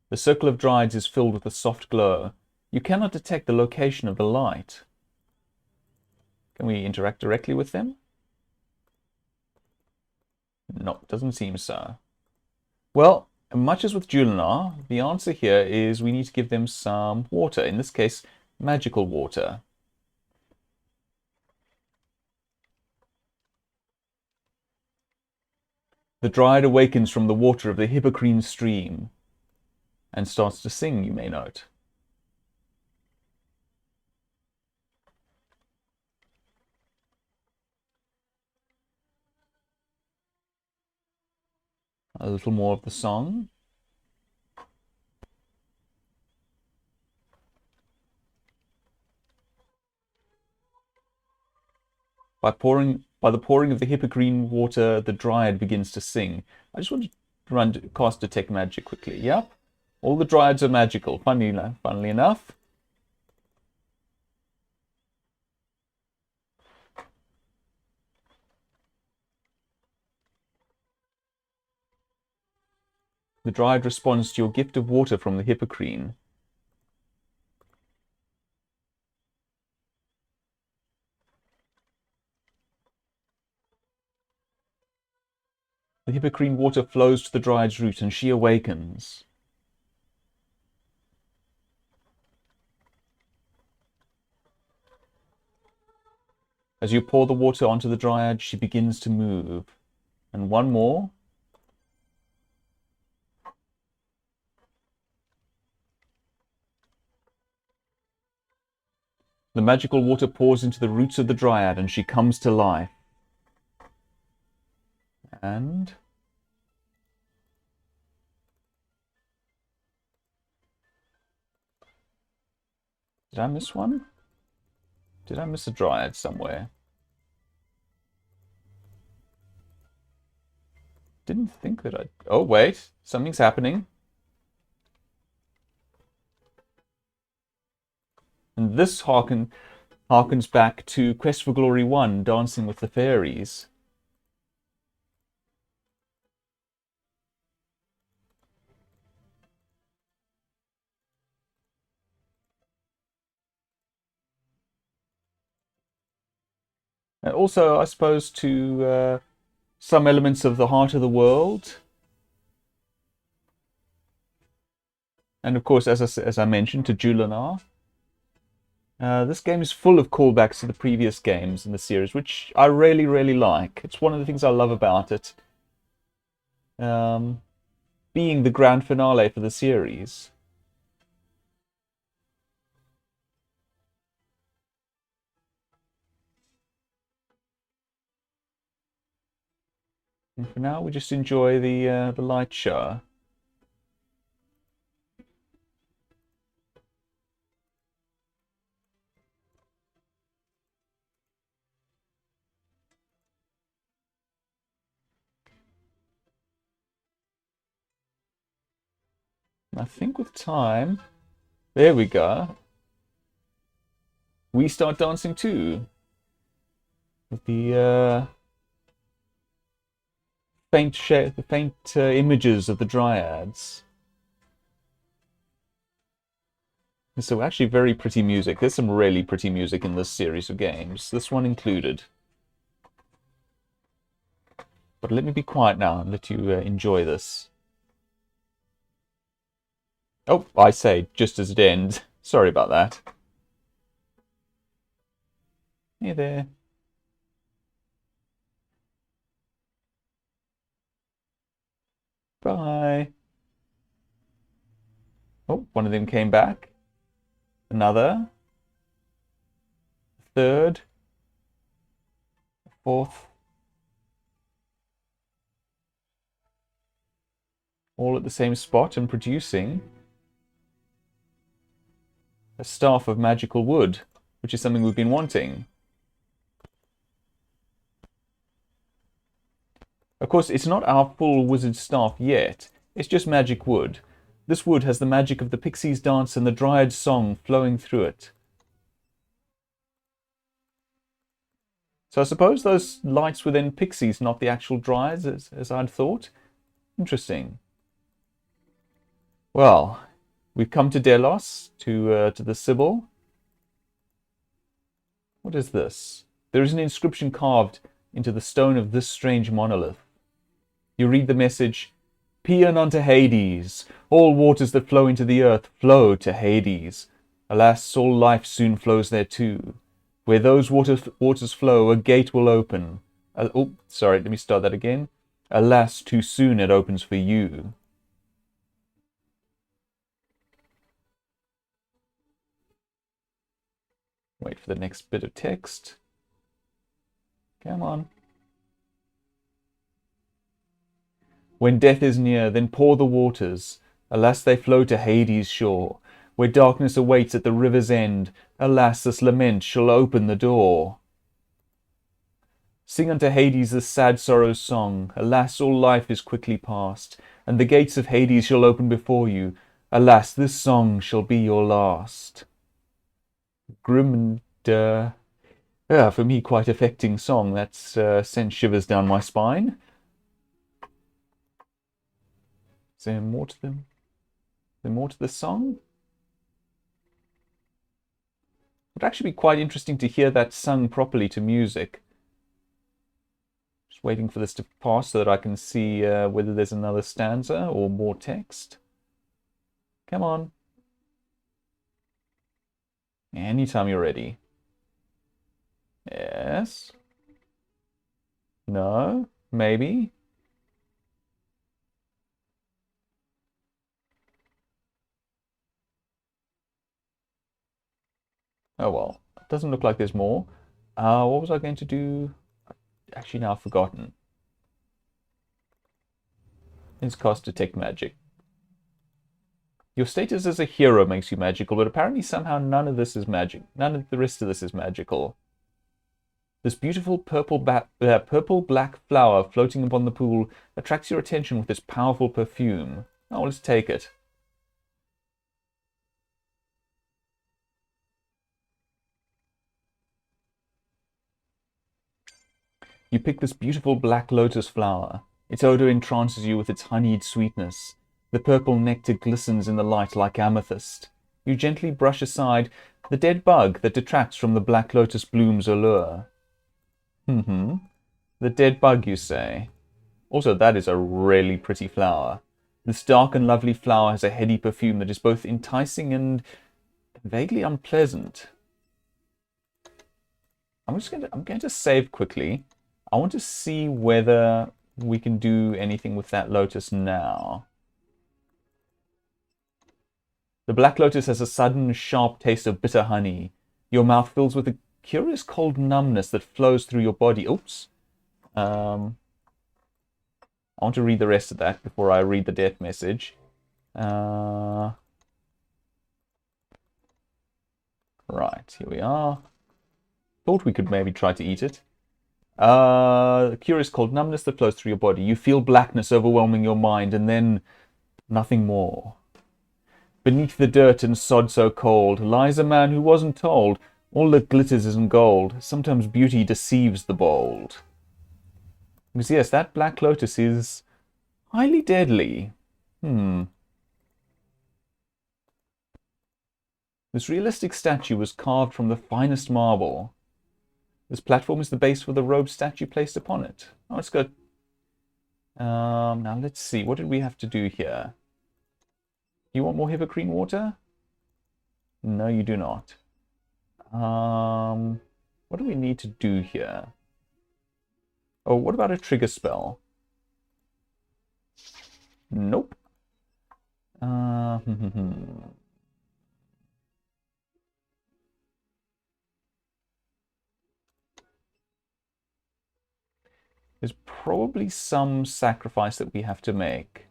The circle of Dryads is filled with a soft glow. You cannot detect the location of the light. Can we interact directly with them? No, doesn't seem so. Well, much as with Julinar, the answer here is we need to give them some water. In this case, magical water. The Dryad awakens from the water of the Hippocrene stream and starts to sing, you may note. A little more of the song. By the pouring of the Hippocrene water, the Dryad begins to sing. I just want to cast Detect Magic quickly. Yep. All the Dryads are magical, funnily enough. The Dryad responds to your gift of water from the Hippocrene. The Hippocrene water flows to the Dryad's root and she awakens. As you pour the water onto the Dryad, she begins to move. And one more. The magical water pours into the roots of the Dryad and she comes to life. And did I miss one? Did I miss a Dryad somewhere? Didn't think that I... Oh, wait. Something's happening. And this harkens back to Quest for Glory 1, Dancing with the Fairies. And also, I suppose, to some elements of the Heart of the World. And of course, as I mentioned, to Julinar. This game is full of callbacks to the previous games in the series, which I really, really like. It's one of the things I love about it. Being the grand finale for the series. And for now, we just enjoy the light show. I think with time, there we go. We start dancing too. With the faint images of the Dryads. So actually very pretty music. There's some really pretty music in this series of games. This one included. But let me be quiet now and let you enjoy this. Oh, I say, just as it ends. Sorry about that. Hey there. Bye. Oh, one of them came back. Another. Third. Fourth. All at the same spot and producing a staff of magical wood, which is something we've been wanting. Of course, it's not our full wizard staff yet. It's just magic wood. This wood has the magic of the Pixies' dance and the Dryad's song flowing through it. So I suppose those lights were then Pixies, not the actual Dryads, as I'd thought. Interesting. Well, we've come to Delos, to the Sibyl. What is this? There is an inscription carved into the stone of this strange monolith. You read the message, Paean unto Hades. All waters that flow into the earth flow to Hades. Alas, all life soon flows there too. Where those waters flow, a gate will open. Sorry, let me start that again. Alas, too soon it opens for you. Wait for the next bit of text. Come on. When death is near, then pour the waters. Alas, they flow to Hades' shore. Where darkness awaits at the river's end. Alas, this lament shall open the door. Sing unto Hades this sad sorrow's song. Alas, all life is quickly past, and the gates of Hades shall open before you. Alas, this song shall be your last. Grim and, for me, quite affecting song. That's sent shivers down my spine. Is there more to them? Is there more to the song? It would actually be quite interesting to hear that sung properly to music. Just waiting for this to pass so that I can see whether there's another stanza or more text. Come on. Anytime you're ready. Yes. No. Maybe. Oh well. It doesn't look like there's more. What was I going to do? Actually, now I've forgotten. Let's cast Detect Magic. Your status as a hero makes you magical, but apparently somehow none of this is magic. None of the rest of this is magical. This beautiful purple-black flower floating upon the pool attracts your attention with its powerful perfume. Oh, let's take it. You pick this beautiful black lotus flower. Its odor entrances you with its honeyed sweetness. The purple nectar glistens in the light like amethyst. You gently brush aside the dead bug that detracts from the black lotus bloom's allure. The dead bug, you say? Also, that is a really pretty flower. This dark and lovely flower has a heady perfume that is both enticing and vaguely unpleasant. I'm going to save quickly. I want to see whether we can do anything with that lotus now. The black lotus has a sudden, sharp taste of bitter honey. Your mouth fills with a curious cold numbness that flows through your body. Oops. I want to read the rest of that before I read the death message. Right, here we are. Thought we could maybe try to eat it. A curious cold numbness that flows through your body. You feel blackness overwhelming your mind, and then nothing more. Beneath the dirt and sod so cold lies a man who wasn't told. All that glitters isn't gold. Sometimes beauty deceives the bold. Because yes, that black lotus is highly deadly. This realistic statue was carved from the finest marble. This platform is the base for the robed statue placed upon it. Oh, let's go. Now let's see. What did we have to do here? You want more Hippocrene water? No, you do not. What do we need to do here? Oh, what about a trigger spell? Nope. There's probably some sacrifice that we have to make.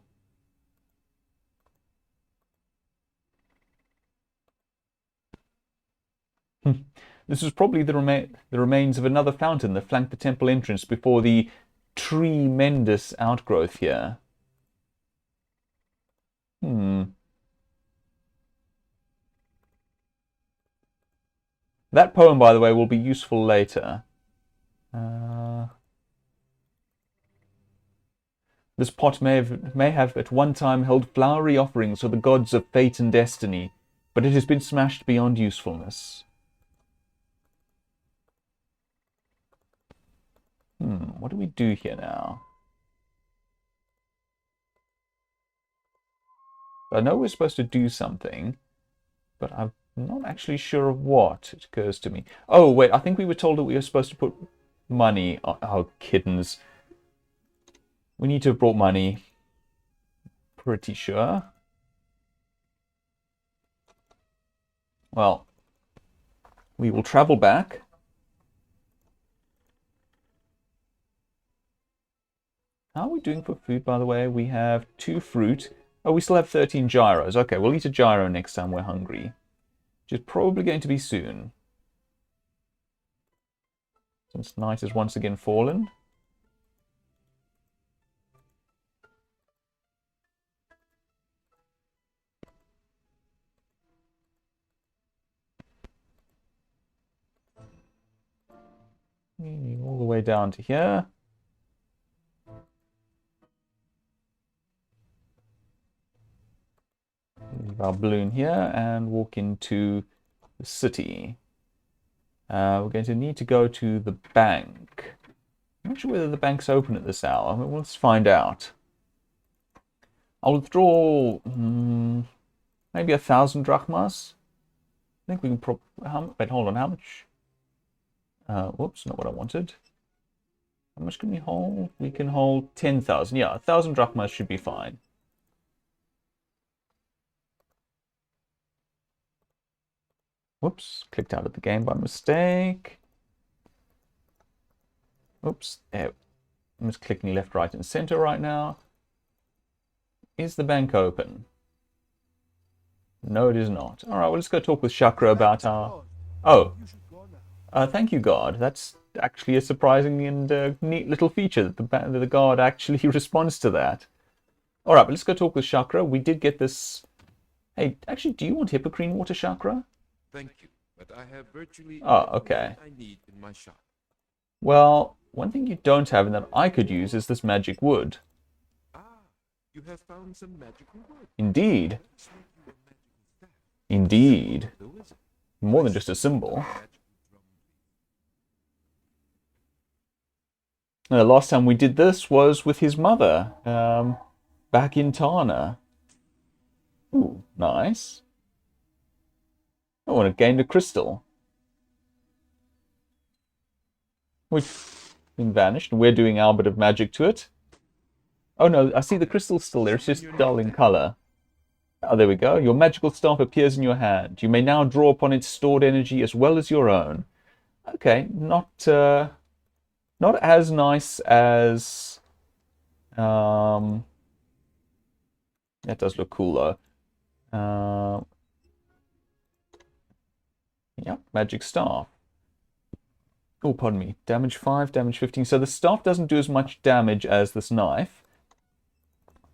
This was probably the remains of another fountain that flanked the temple entrance before the tremendous outgrowth here. That poem, by the way, will be useful later. This pot may have at one time held flowery offerings for the gods of fate and destiny, but it has been smashed beyond usefulness. What do we do here now? I know we're supposed to do something, but I'm not actually sure of what, it occurs to me. Oh, wait, I think we were told that we were supposed to put money on... Oh, kittens. We need to have brought money. Pretty sure. Well, we will travel back. How are we doing for food, by the way? We have 2 fruit. Oh, we still have 13 gyros. Okay, we'll eat a gyro next time we're hungry. Which is probably going to be soon. Since night has once again fallen. All the way down to here. Leave our balloon here and walk into the city. We're going to need to go to the bank. I'm not sure whether the bank's open at this hour. Well, let's find out. I'll withdraw maybe 1,000 drachmas. I think we can wait, hold on, how much? Whoops, not what I wanted. How much can we hold? We can hold 10,000. Yeah, 1,000 drachmas should be fine. Whoops, clicked out of the game by mistake. Oops, I'm just clicking left, right, and center right now. Is the bank open? No, it is not. All right, well, let's go talk with Chakra about our... Oh, thank you, guard. That's actually a surprising and neat little feature that the guard actually responds to that. All right, but let's go talk with Chakra. We did get this... Hey, actually, do you want Hippocrene water, Chakra? Thank you, but I have virtually okay. everything I need in my shop. Well, one thing you don't have and that I could use is this magic wood. Ah, you have found some magical wood. Indeed. Let's make you a magical staff. Indeed. Though, is it? More than just a symbol. Magical drum, please. The last time we did this was with his mother, back in Tana. Ooh, nice. Oh, and it gained a crystal. Which been vanished, and we're doing our bit of magic to it. Oh no, I see the crystal's still there, it's just dull in color. Oh, there we go. Your magical staff appears in your hand. You may now draw upon its stored energy as well as your own. Okay, not as nice as... That does look cool, though. Yep, magic staff. Oh, pardon me. Damage 5, damage 15. So the staff doesn't do as much damage as this knife.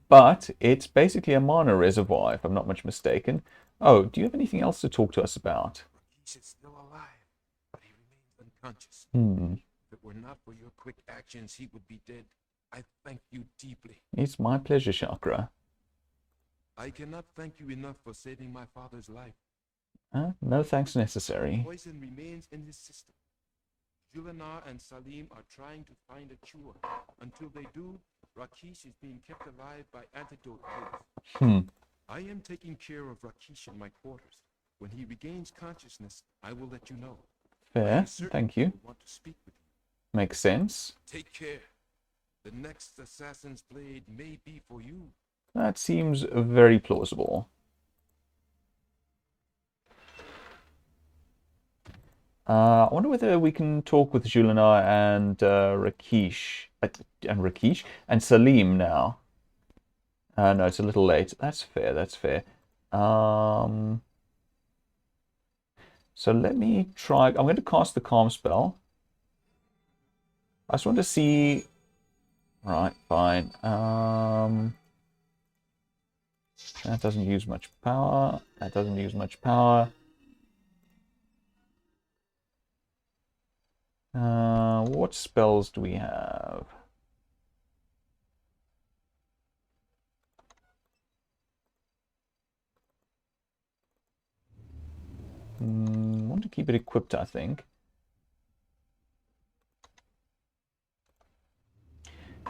But it's basically a mana reservoir, if I'm not much mistaken. Oh, do you have anything else to talk to us about? He's still alive, but he remains unconscious. If it were not for your quick actions, he would be dead. I thank you deeply. It's my pleasure, Chakra. I cannot thank you enough for saving my father's life. No thanks necessary. Poison remains in his system. Julinar and Salim are trying to find a cure. Until they do, Rakesh is being kept alive by antidote pills. I am taking care of Rakesh in my quarters. When he regains consciousness, I will let you know. Fair, thank you. I want to speak with you. Makes sense. Take care. The next assassin's blade may be for you. That seems very plausible. I wonder whether we can talk with Julinar and Rakesh and Salim now. No, it's a little late. That's fair. That's fair. So let me try. I'm going to cast the calm spell. I just want to see. Right, fine. That doesn't use much power. That doesn't use much power. What spells do we have? I want to keep it equipped, I think.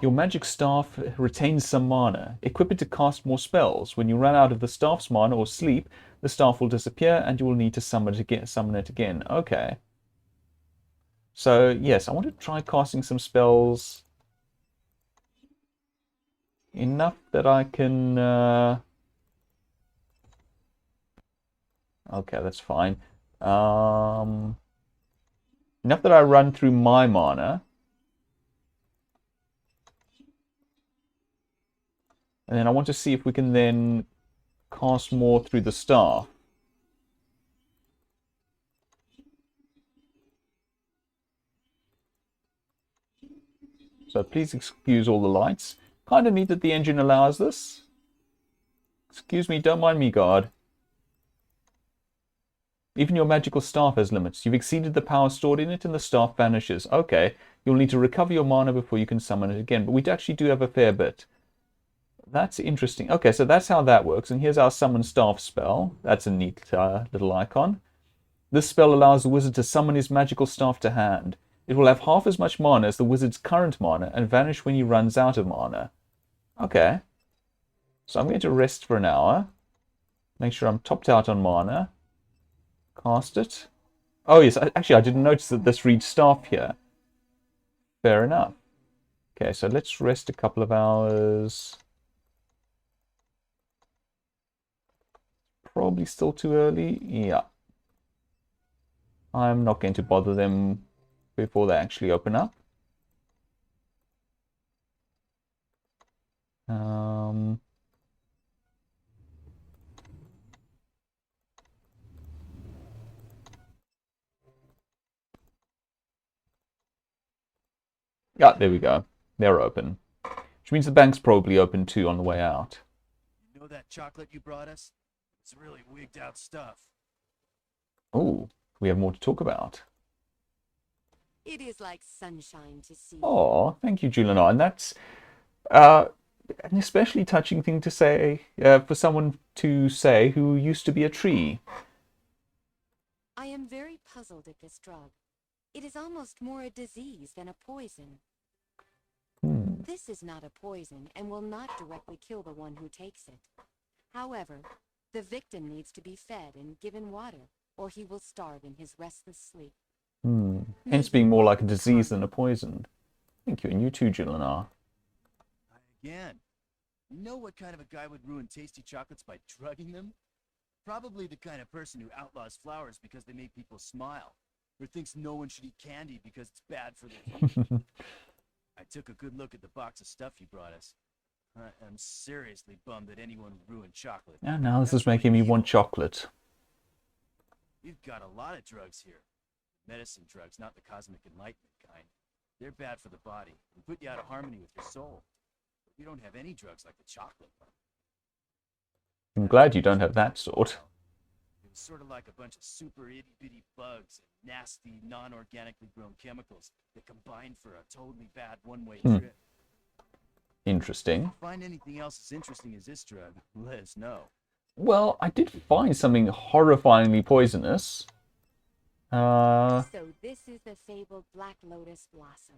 Your magic staff retains some mana. Equip it to cast more spells. When you run out of the staff's mana or sleep, the staff will disappear and you will need to summon it again. Okay. So, yes, I want to try casting some spells. Enough that I can... Okay, that's fine. Enough that I run through my mana. And then I want to see if we can then cast more through the staff. So please excuse all the lights. Kind of neat that the engine allows this. Excuse me, don't mind me, guard. Even your magical staff has limits. You've exceeded the power stored in it and the staff vanishes. Okay, you'll need to recover your mana before you can summon it again. But we actually do have a fair bit. That's interesting. Okay, so that's how that works. And here's our summon staff spell. That's a neat little icon. This spell allows the wizard to summon his magical staff to hand. It will have half as much mana as the wizard's current mana and vanish when he runs out of mana. Okay. So I'm going to rest for an hour. Make sure I'm topped out on mana. Cast it. Oh yes, actually I didn't notice that this reads staff here. Fair enough. Okay, so let's rest a couple of hours. Probably still too early. Yeah. I'm not going to bother them before they actually open up. Yeah, there we go. They're open. Which means the bank's probably open too on the way out. You know that chocolate you brought us? It's really wigged out stuff. Oh, we have more to talk about. It is like sunshine to see. Oh, thank you, Juliana. And that's an especially touching thing to say for someone to say who used to be a tree. I am very puzzled at this drug. It is almost more a disease than a poison. This is not a poison and will not directly kill the one who takes it. However, the victim needs to be fed and given water, or he will starve in his restless sleep. Hence being more like a disease than a poison. Thank you, and you too, Juliana. Again, you know what kind of a guy would ruin tasty chocolates by drugging them? Probably the kind of person who outlaws flowers because they make people smile, or thinks no one should eat candy because it's bad for their teeth. I took a good look at the box of stuff you brought us. I'm seriously bummed that anyone would ruin chocolate. And now this is making me want chocolate. You've got a lot of drugs here. Medicine drugs, not the cosmic enlightenment kind. They're bad for the body and put you out of harmony with your soul. But we don't have any drugs like the chocolate one. I'm glad you don't have that sort. It was sort of like a bunch of super itty-bitty bugs and nasty, non-organically grown chemicals that combined for a totally bad one-way trip. Interesting. If you find anything else as interesting as this drug, let us know. Well, I did find something horrifyingly poisonous. So this is the fabled Black Lotus Blossom.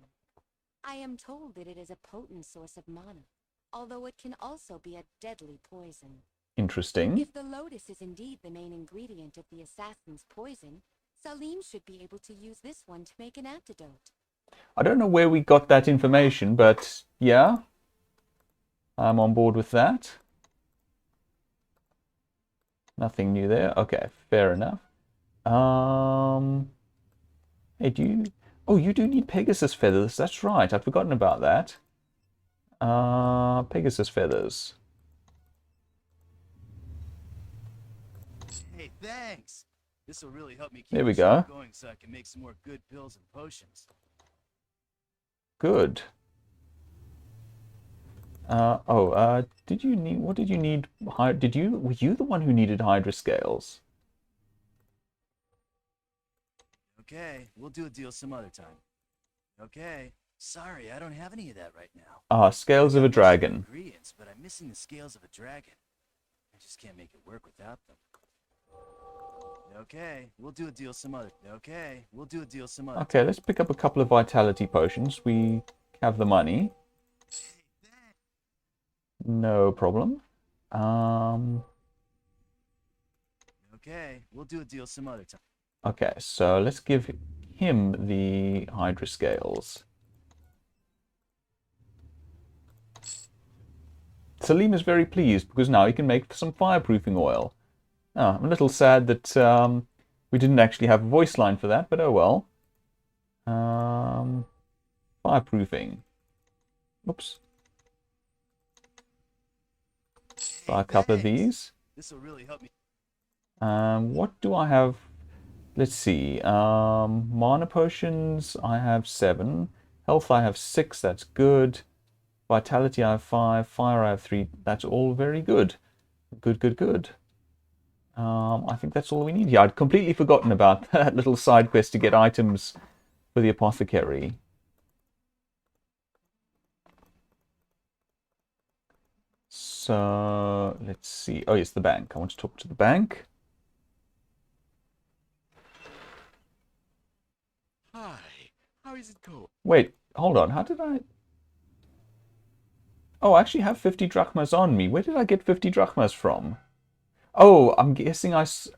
I am told that it is a potent source of mana, although it can also be a deadly poison. Interesting. If the lotus is indeed the main ingredient of the assassin's poison, Salim should be able to use this one to make an antidote. I don't know where we got that information, but yeah, I'm on board with that. Nothing new there. Okay, fair enough. Hey, do you... Oh, you do need Pegasus feathers. That's right. I'd forgotten about that. Pegasus feathers. Hey, thanks. This will really help me keep There we the show go. going so I can make some more good pills and potions. Good. Did you need... What did you need? Were you the one who needed Hydra scales? Okay, we'll do a deal some other time. Okay, sorry, I don't have any of that right now. Scales of a dragon. Ingredients, but I'm missing the scales of a dragon. I just can't make it work without them. Okay, we'll do a deal some other. Okay, we'll do a deal some other. Okay, let's pick up a couple of vitality potions. We have the money. No problem. Okay, we'll do a deal some other time. Okay, so let's give him the Hydra scales. Salim is very pleased because now he can make some fireproofing oil. Oh, I'm a little sad that we didn't actually have a voice line for that, but oh well. Fireproofing. Oops. Buy a couple of Thanks. these. This will really help me. What do I have? Let's see. Mana potions, I have 7. Health, I have 6. That's good. Vitality, I have 5. Fire, I have 3. That's all very good. Good, good, good. I think that's all we need here. I'd completely forgotten about that little side quest to get items for the apothecary. So, let's see. Oh, yes, the bank. I want to talk to the bank. Hi, how is it going? Wait, hold on. How did I... Oh, I actually have 50 drachmas on me. Where did I get 50 drachmas from? Oh, I'm guessing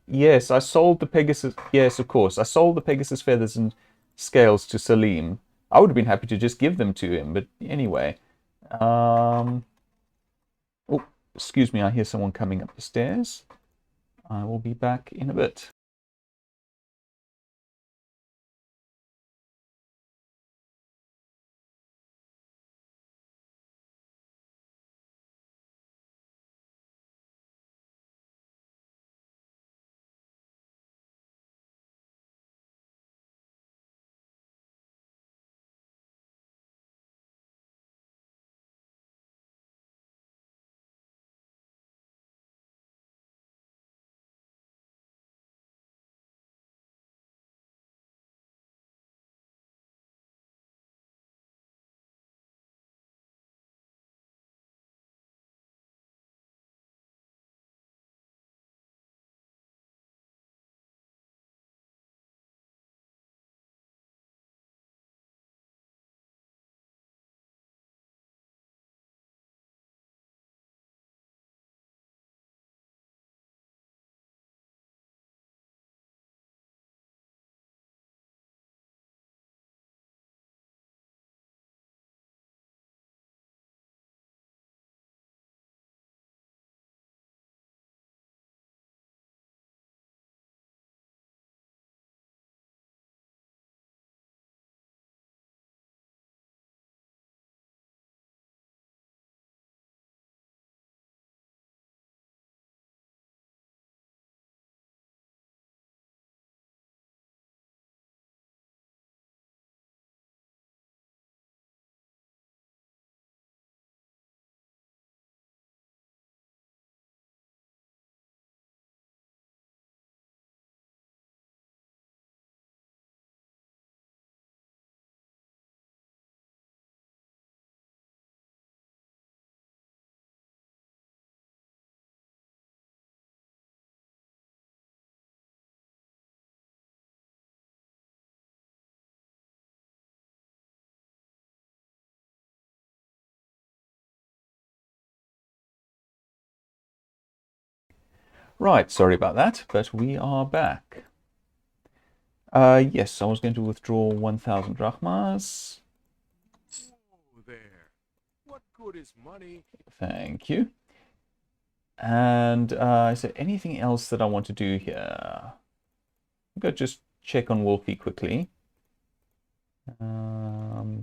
yes, I sold the Pegasus... Yes, of course. I sold the Pegasus feathers and scales to Salim. I would have been happy to just give them to him, but anyway. Oh, excuse me, I hear someone coming up the stairs. I will be back in a bit. Right, sorry about that, but we are back. Yes, I was going to withdraw 1,000 drachmas. Oh, there. What good is money? Thank you. And is there anything else that I want to do here? I'm going to just check on Wolfie quickly.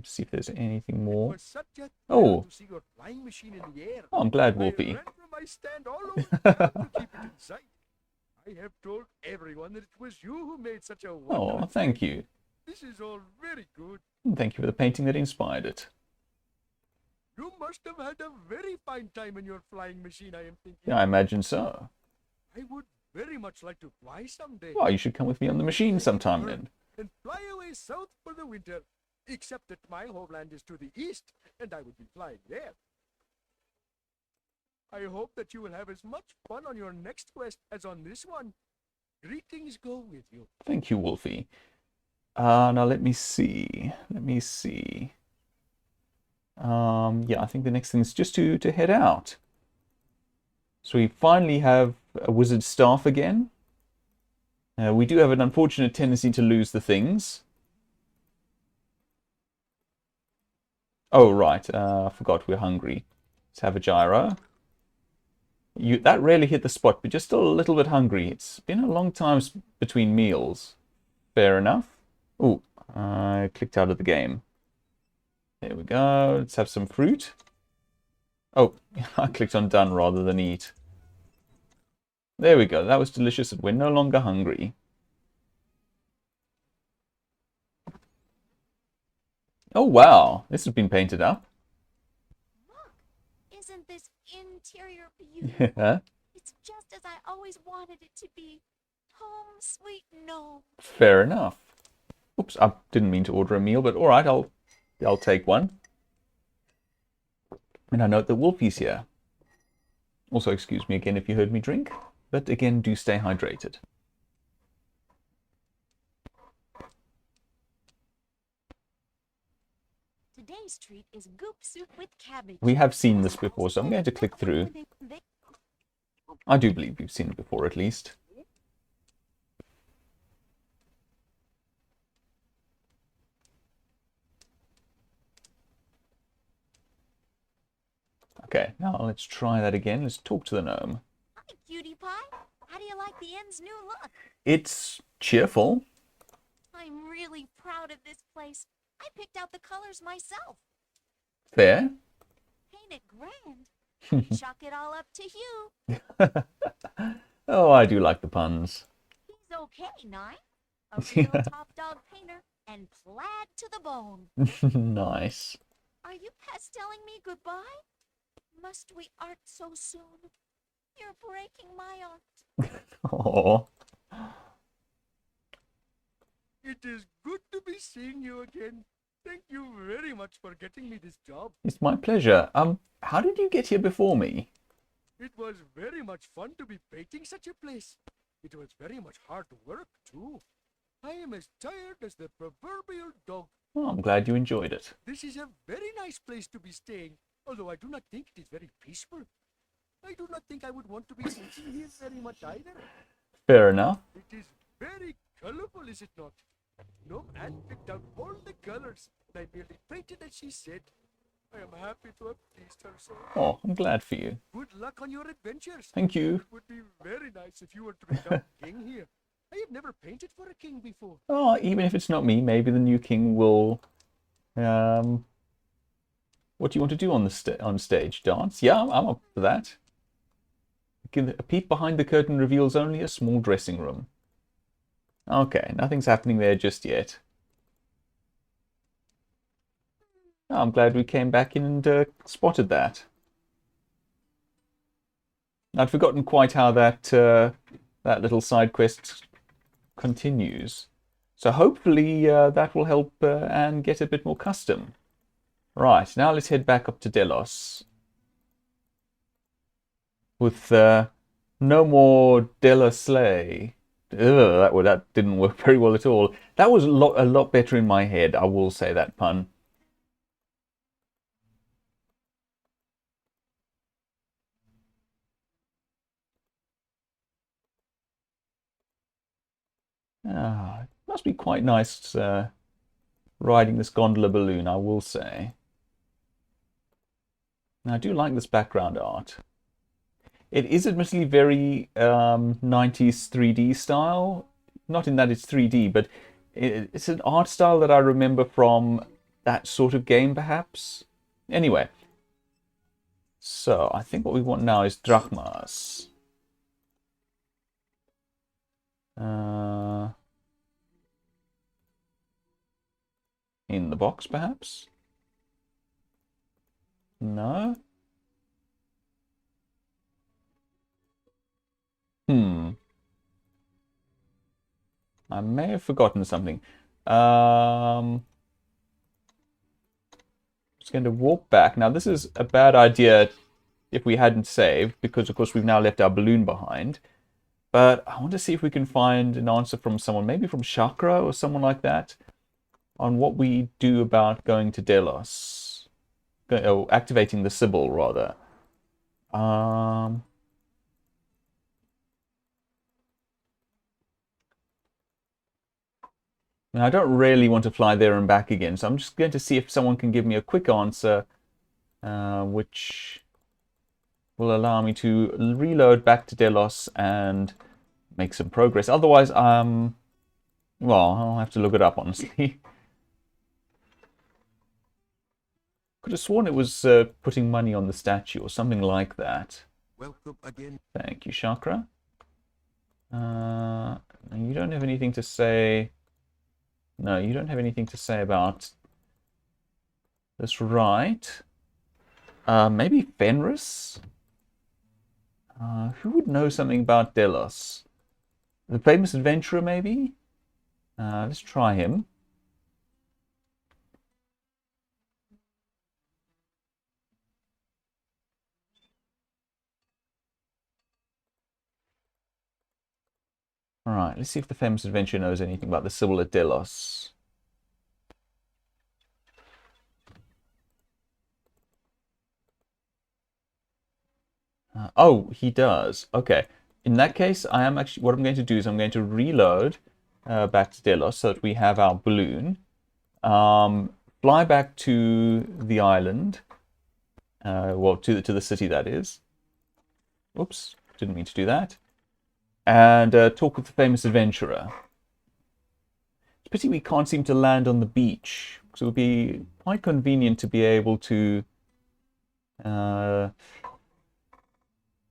See if there's anything It more. was such a Oh. thrill to see your flying machine in the air. Oh, I'm glad, I Wolfie. ran from my stand all over town to keep it in sight. I have told everyone that it was you who made such a wonderful Oh, thank you. This is all very good. And thank you for the painting that inspired it. You must have had a very fine time in your flying machine, I am thinking. Yeah, I imagine so. I would very much like to fly someday. Well, you should come with me on the machine sometime then. And fly away south for the winter. Except that my homeland is to the east, and I would be flying there. I hope that you will have as much fun on your next quest as on this one. Greetings go with you. Thank you, Wolfie. Now let me see. Yeah, I think the next thing is just to head out. So we finally have a wizard staff again. We do have an unfortunate tendency to lose the things. Oh, right. I forgot we're hungry. Let's have a gyro. That rarely hit the spot, but just still a little bit hungry. It's been a long time between meals. Fair enough. Oh, I clicked out of the game. There we go. Let's have some fruit. Oh, I clicked on done rather than eat. There we go. That was delicious, and we're no longer hungry. Oh, wow. This has been painted up. Look, isn't this interior beautiful? Yeah. It's just as I always wanted it to be. Home, sweet gnome. Fair enough. Oops, I didn't mean to order a meal, but all right, I'll take one. And I note that Wolfie's here. Also, excuse me again if you heard me drink, but again, do stay hydrated. Today's treat is goop soup with cabbage. We have seen this before, so I'm going to click through. I do believe we've seen it before, at least. Okay, now let's try that again. Let's talk to the gnome. Hi, cutie pie. How do you like the inn's new look? It's cheerful. I'm really proud of this place. I picked out the colors myself. Fair. Ain't it grand? Chuck it all up to you. Oh, I do like the puns. He's okay, Nine. A real top dog painter and plaid to the bone. Nice. Are you pastelling me goodbye? Must we art so soon? You're breaking my art. Oh, It is good to be seeing you again. Thank you very much for getting me this job. it's my pleasure. How did you get here before me? It was very much fun to be painting such a place. It was very much hard work, too. I am as tired as the proverbial dog. Oh, I'm glad you enjoyed it. This is a very nice place to be staying, although I do not think it is very peaceful. I do not think I would want to be sitting here very much either. Fair enough. It is very colorful, is it not? No, Anne picked out all the colors, and I merely painted as she said. I am happy to have pleased her so. Oh, I'm glad for you. Good luck on your adventures. Thank you. It would be very nice if you were to become king here. I have never painted for a king before. Oh, even if it's not me, maybe the new king will. What do you want to do on on stage? Dance? Yeah, I'm up for that. A peep behind the curtain reveals only a small dressing room. Okay, nothing's happening there just yet. Oh, I'm glad we came back in and spotted that. I'd forgotten quite how that that little side quest continues. So hopefully that will help Anne get a bit more custom. Right, now let's head back up to Delos. With no more Della Slay. That didn't work very well at all. That was a lot better in my head, I will say that pun. It must be quite nice riding this gondola balloon, I will say. Now, I do like this background art. It is admittedly very 90s 3D style. Not in that it's 3D, but it's an art style that I remember from that sort of game, perhaps. Anyway, so I think what we want now is drachmas. In the box, perhaps? No? I may have forgotten something. Just going to walk back. Now, this is a bad idea if we hadn't saved, because, of course, we've now left our balloon behind. But I want to see if we can find an answer from someone, maybe from Chakra or someone like that, on what we do about going to Delos. activating the Sibyl, rather. Now, I don't really want to fly there and back again, so I'm just going to see if someone can give me a quick answer, which will allow me to reload back to Delos and make some progress. Otherwise, well, I'll have to look it up, honestly. Could have sworn it was putting money on the statue or something like that. Welcome again. Thank you, Chakra. You don't have anything to say. No, you don't have anything to say about this rite. Maybe Fenris? Who would know something about Delos? The famous adventurer, maybe? Let's try him. Alright, let's see if the famous adventurer knows anything about the Sibyl at Delos. Oh, he does. Okay. In that case, what I'm going to do is I'm going to reload back to Delos so that we have our balloon. Fly back to the island. Well, to the city, that is. Oops, didn't mean to do that. And talk with the famous adventurer. It's a pity we can't seem to land on the beach, because it would be quite convenient to be able to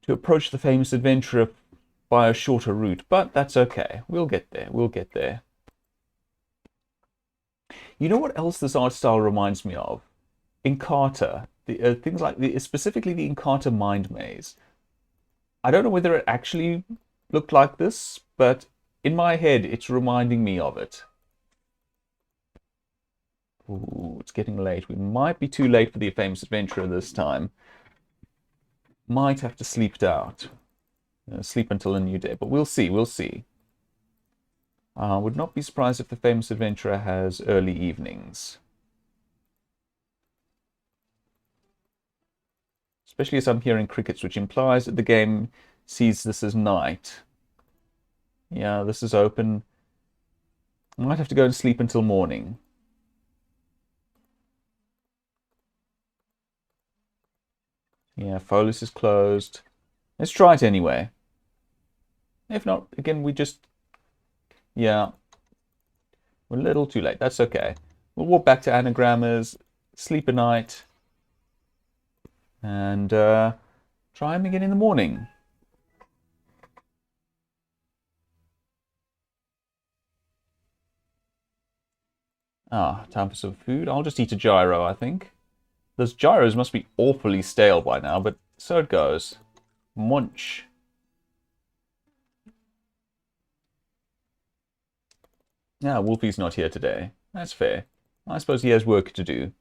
approach the famous adventurer by a shorter route, but that's okay. We'll get there. We'll get there. You know what else this art style reminds me of? Inkata. Things like specifically the Inkata Mind Maze. I don't know whether it actually looked like this, but in my head, it's reminding me of it. Ooh, it's getting late. We might be too late for the famous adventurer this time. Might have to sleep it out. Sleep until a new day, but we'll see, we'll see. Would not be surprised if the famous adventurer has early evenings. Especially as I'm hearing crickets, which implies that the game sees this as night. Yeah, this is open. I might have to go and sleep until morning. Yeah, Folus is closed. Let's try it anyway. If not, again, we just... Yeah. We're a little too late. That's okay. We'll walk back to Anagrammars, sleep a night, and try them again in the morning. Time for some food. I'll just eat a gyro, I think. Those gyros must be awfully stale by now, but so it goes. Munch. Wolfie's not here today. That's fair. I suppose he has work to do.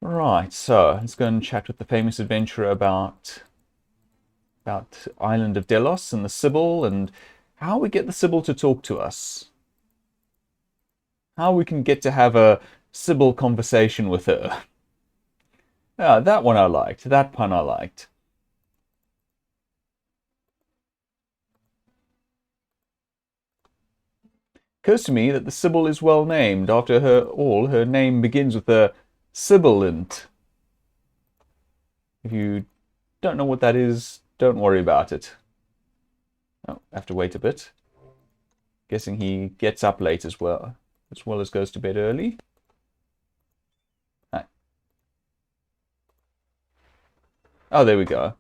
Right, so let's go and chat with the famous adventurer about Island of Delos and the Sibyl, and how we get the Sibyl to talk to us. How we can get to have a Sibyl conversation with her. That one I liked. That pun I liked. Occurs to me that the Sibyl is well named. After her name begins with a sibilant. If you don't know what that is, don't worry about it. Oh, I have to wait a bit. Guessing he gets up late as well as goes to bed early. Hi. Oh, there we go.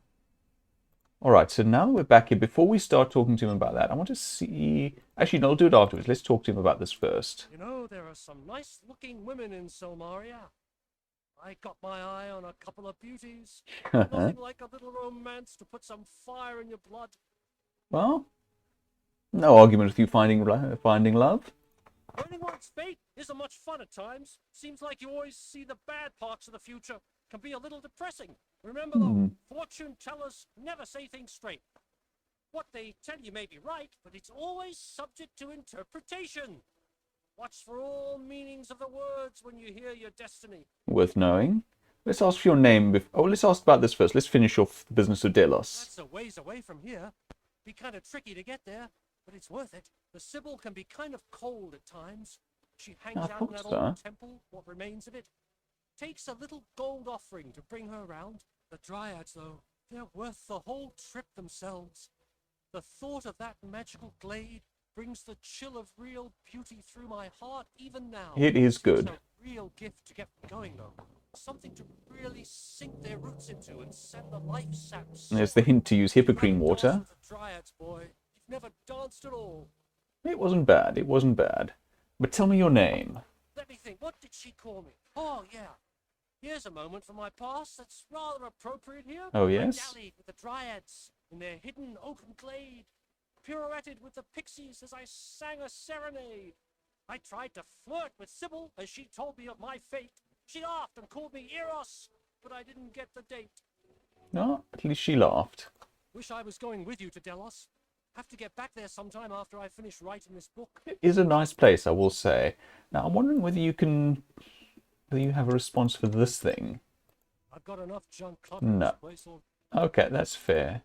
All right, so now we're back here. Before we start talking to him about that, I want to see... Actually, no, I'll do it afterwards. Let's talk to him about this first. You know, there are some nice-looking women in Silmaria. I got my eye on a couple of beauties. Nothing like a little romance to put some fire in your blood. Well, no argument with you finding love. Learning one's fate isn't much fun at times. Seems like you always see the bad parts of the future. Can be a little depressing. Remember though, fortune tellers never say things straight. What they tell you may be right, but it's always subject to interpretation. Watch for all meanings of the words when you hear your destiny. Worth knowing. Let's ask for your name. Let's ask about this first. Let's finish off the business of Delos. That's a ways away from here. Be kind of tricky to get there, but it's worth it. The Sibyl can be kind of cold at times. She hangs out in that old temple, what remains of it. Takes a little gold offering to bring her around. The Dryads, though, they're worth the whole trip themselves. The thought of that magical glade brings the chill of real beauty through my heart even now. It is good. It's a real gift to get going, though. Something to really sink their roots into and send the life saps. There's the hint to use Hippocrene water. The Dryads, boy. You've never danced at all. It wasn't bad. It wasn't bad. But tell me your name. Let me think. What did she call me? Oh, yeah. Here's a moment from my past that's rather appropriate here. Oh, yes? I dallied with the Dryads in their hidden oaken glade. Pirouetted with the pixies as I sang a serenade. I tried to flirt with Sybil as she told me of my fate. She laughed and called me Eros, but I didn't get the date. No, at least she laughed. Wish I was going with you to Delos. Have to get back there sometime after I finish writing this book. It is a nice place, I will say. Now, I'm wondering whether you have a response for this thing. I've got enough junk clutter in this place. Okay, that's fair.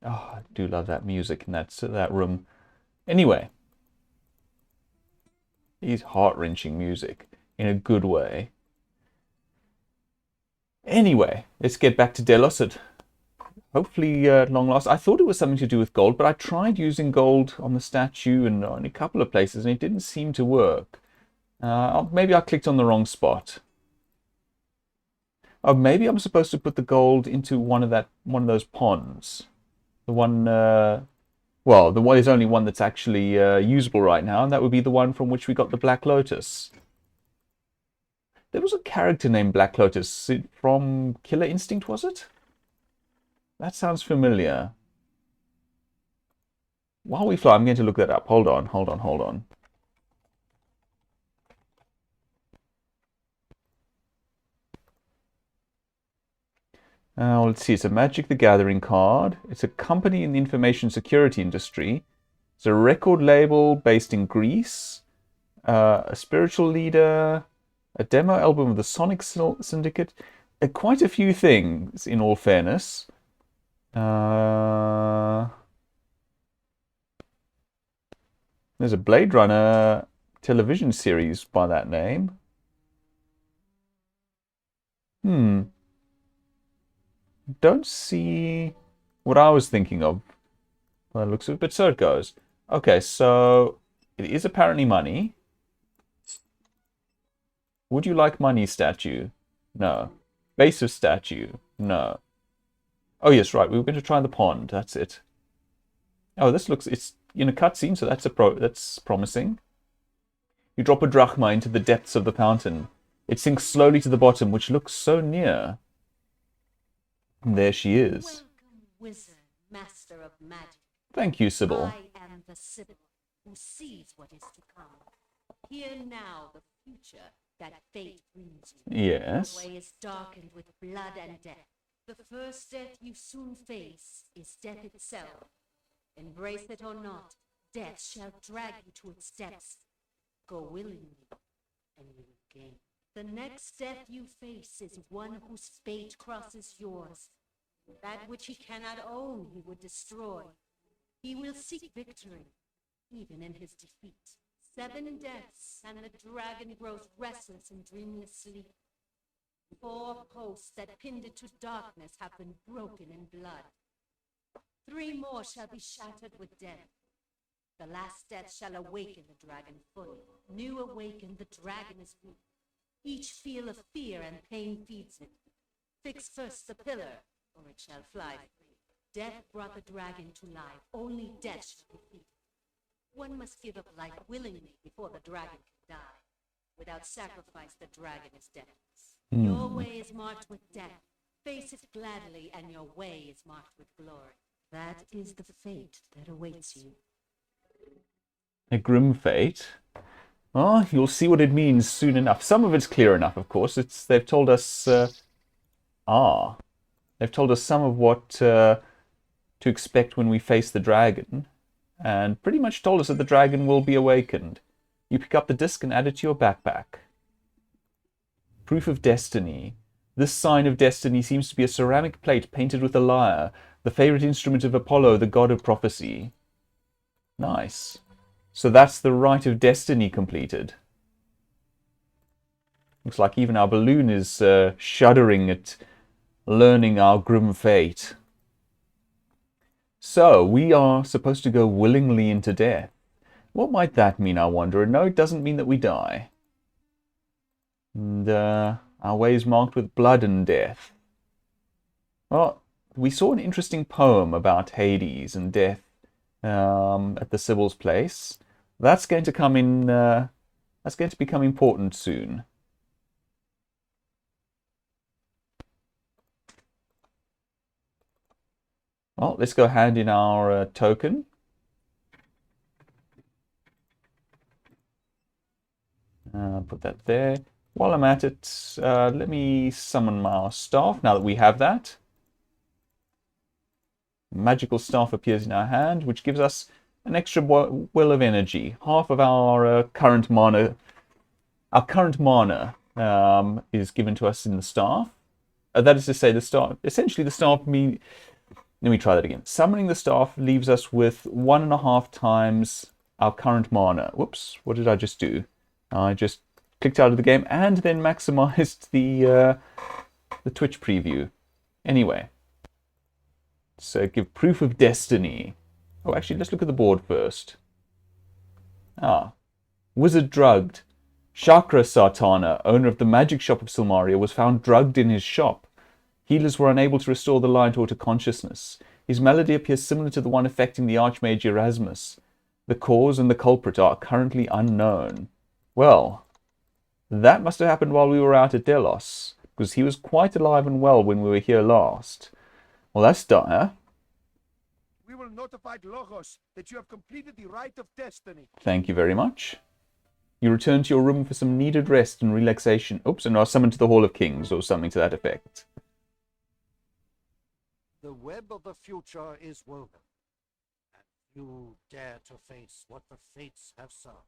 Oh, I do love that music in that room. Anyway, it's heart-wrenching music in a good way. Anyway, let's get back to Delos at hopefully long last. I thought it was something to do with gold, but I tried using gold on the statue and on a couple of places, and it didn't seem to work. Maybe I clicked on the wrong spot. Oh, maybe I'm supposed to put the gold into one of those ponds. The one, well, the one is only one that's actually usable right now, and that would be the one from which we got the Black Lotus. There was a character named Black Lotus from Killer Instinct, was it? That sounds familiar. While we fly, I'm going to look that up. Hold on. Let's see. It's a Magic the Gathering card. It's a company in the information security industry. It's a record label based in Greece. A spiritual leader. A demo album of the Sonic Syndicate. Quite a few things, in all fairness. There's a Blade Runner television series by that name. Don't see what I was thinking of. Well, it looks a bit, so it goes. Okay, so it is apparently money. Would you like money statue? No. Base of statue? No. Oh yes, right. We were going to try the pond. That's it. Oh, it's in a cutscene, so that's promising. You drop a drachma into the depths of the fountain. It sinks slowly to the bottom, which looks so near. And there she is. Welcome, wizard, master of magic. Thank you, Sybil. I am the Sibyl, who sees what is to come. Hear now the future that fate brings you. Yes. The way is darkened with blood and death. The first death you soon face is death itself. Embrace it or not, death shall drag you to its depths. Go willingly, and you will gain. The next death you face is one whose fate crosses yours. That which he cannot own, he would destroy. He will seek victory, even in his defeat. 7 deaths, and the dragon grows restless in dreamless sleep. 4 posts that pinned it to darkness have been broken in blood. 3 more shall be shattered with death. The last death shall awaken the dragon fully. New awakened, the dragon is weak. Each feel of fear and pain feeds it. Fix first the pillar, or it shall fly free. Death brought the dragon to life. Only death shall defeat it. One must give up life willingly before the dragon can die. Without sacrifice, the dragon is deathless. Your way is marked with death. Face it gladly, and your way is marked with glory. That is the fate that awaits you. A grim fate. Oh, you'll see what it means soon enough. Some of it's clear enough, of course. They've told us... they've told us some of what to to expect when we face the dragon, and pretty much told us that the dragon will be awakened. You pick up the disc and add it to your backpack. Proof of destiny. This sign of destiny seems to be a ceramic plate painted with a lyre, the favorite instrument of Apollo, the god of prophecy. Nice. So that's the rite of destiny completed. Looks like even our balloon is shuddering at learning our grim fate. So, we are supposed to go willingly into death. What might that mean, I wonder? No, it doesn't mean that we die. And our way is marked with blood and death. Well, we saw an interesting poem about Hades and death at the Sibyl's place. That's going to come in. That's going to become important soon. Well, let's go hand in our token. Put that there. While I'm at it, let me summon our staff now that we have that. Magical staff appears in our hand, which gives us an extra well of energy. Half of our current mana. Our current mana is given to us in the staff. That is to say, the staff. Essentially, the staff mean. Let me try that again. Summoning the staff leaves us with 1.5 times our current mana. Whoops! What did I just do? I just clicked out of the game and then maximized the Twitch preview. Anyway, so give proof of destiny. Oh, actually, let's look at the board first. Wizard drugged. Chakra Sartana, owner of the magic shop of Silmaria, was found drugged in his shop. Healers were unable to restore the lion to consciousness. His malady appears similar to the one affecting the Archmage Erasmus. The cause and the culprit are currently unknown. Well, that must have happened while we were out at Delos, because he was quite alive and well when we were here last. Well, that's dire. We will notify Logos that you have completed the rite of destiny. Thank you very much. You return to your room for some needed rest and relaxation. Oops, and are summoned to the Hall of Kings, or something to that effect. The web of the future is woven, and you dare to face what the fates have sown.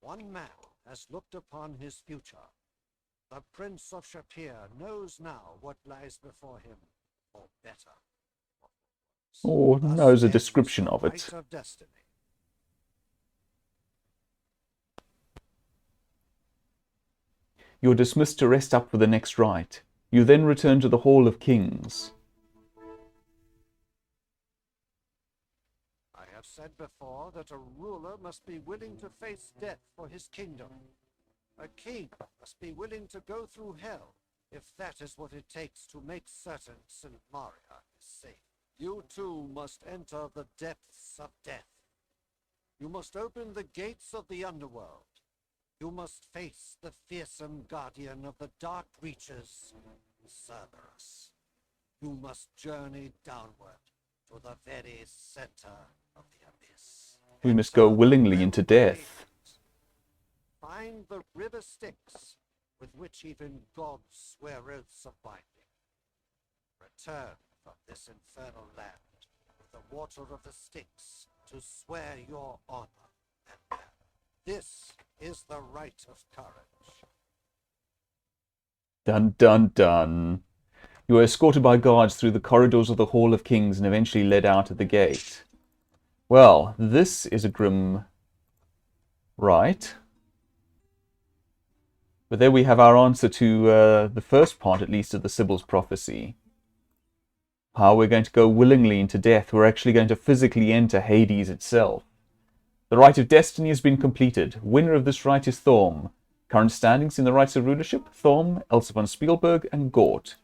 One man has looked upon his future. The Prince of Shapir knows now what lies before him, or better. Or knows a description of it. Rite of destiny. You're dismissed to rest up for the next rite. You then return to the Hall of Kings. I have said before that a ruler must be willing to face death for his kingdom. A king must be willing to go through hell, if that is what it takes to make certain Silmaria is safe. You too must enter the depths of death. You must open the gates of the underworld. You must face the fearsome guardian of the dark reaches, Cerberus. You must journey downward to the very center of the abyss. We must go willingly into death. Find the river Styx, with which even gods swear oaths of binding. Return from this infernal land with the water of the Styx to swear your honor and merit. This is the rite of courage. Dun dun dun. You are escorted by guards through the corridors of the Hall of Kings and eventually led out at the gate. Well, this is a grim rite. But there we have our answer to the first part, at least, of the Sibyl's prophecy. How we're going to go willingly into death. We're actually going to physically enter Hades itself. The Rite of Destiny has been completed. Winner of this rite is Thorm. Current standings in the Rites of Rulership: Thorm, Elsa von Spielberg, and Gort.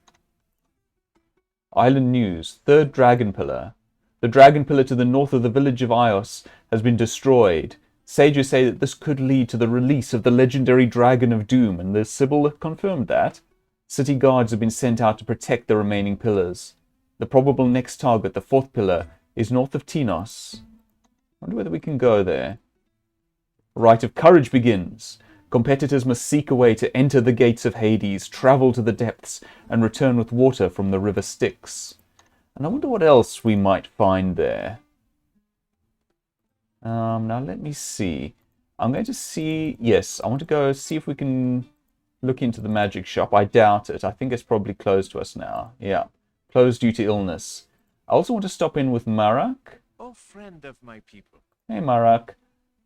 Island news. Third Dragon Pillar. The Dragon Pillar to the north of the village of Ios has been destroyed. Sages say that this could lead to the release of the legendary Dragon of Doom, and the Sibyl confirmed that. City guards have been sent out to protect the remaining pillars. The probable next target, the fourth pillar, is north of Tinos. I wonder whether we can go there. Rite of Courage begins. Competitors must seek a way to enter the gates of Hades, travel to the depths, and return with water from the river Styx. And I wonder what else we might find there. Now let me see. I'm going to see... Yes, I want to go see if we can look into the magic shop. I doubt it. I think it's probably closed to us now. Yeah, closed due to illness. I also want to stop in with Marak. Oh, friend of my people. Hey, Marak.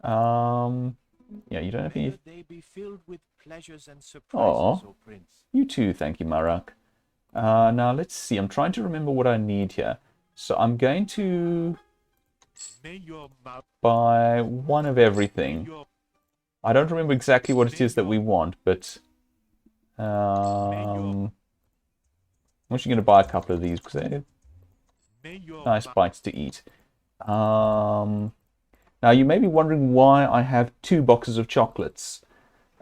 Yeah, you don't have May any... your day be filled with pleasures and Aw. surprises, O Prince. You too, thank you, Marak. Now, let's see. I'm trying to remember what I need here. So I'm going to May your mouth buy one of everything. I don't remember exactly what it is that we want, but... I'm actually going to buy a couple of these because they're nice bites to eat. Now, you may be wondering why I have 2 boxes of chocolates.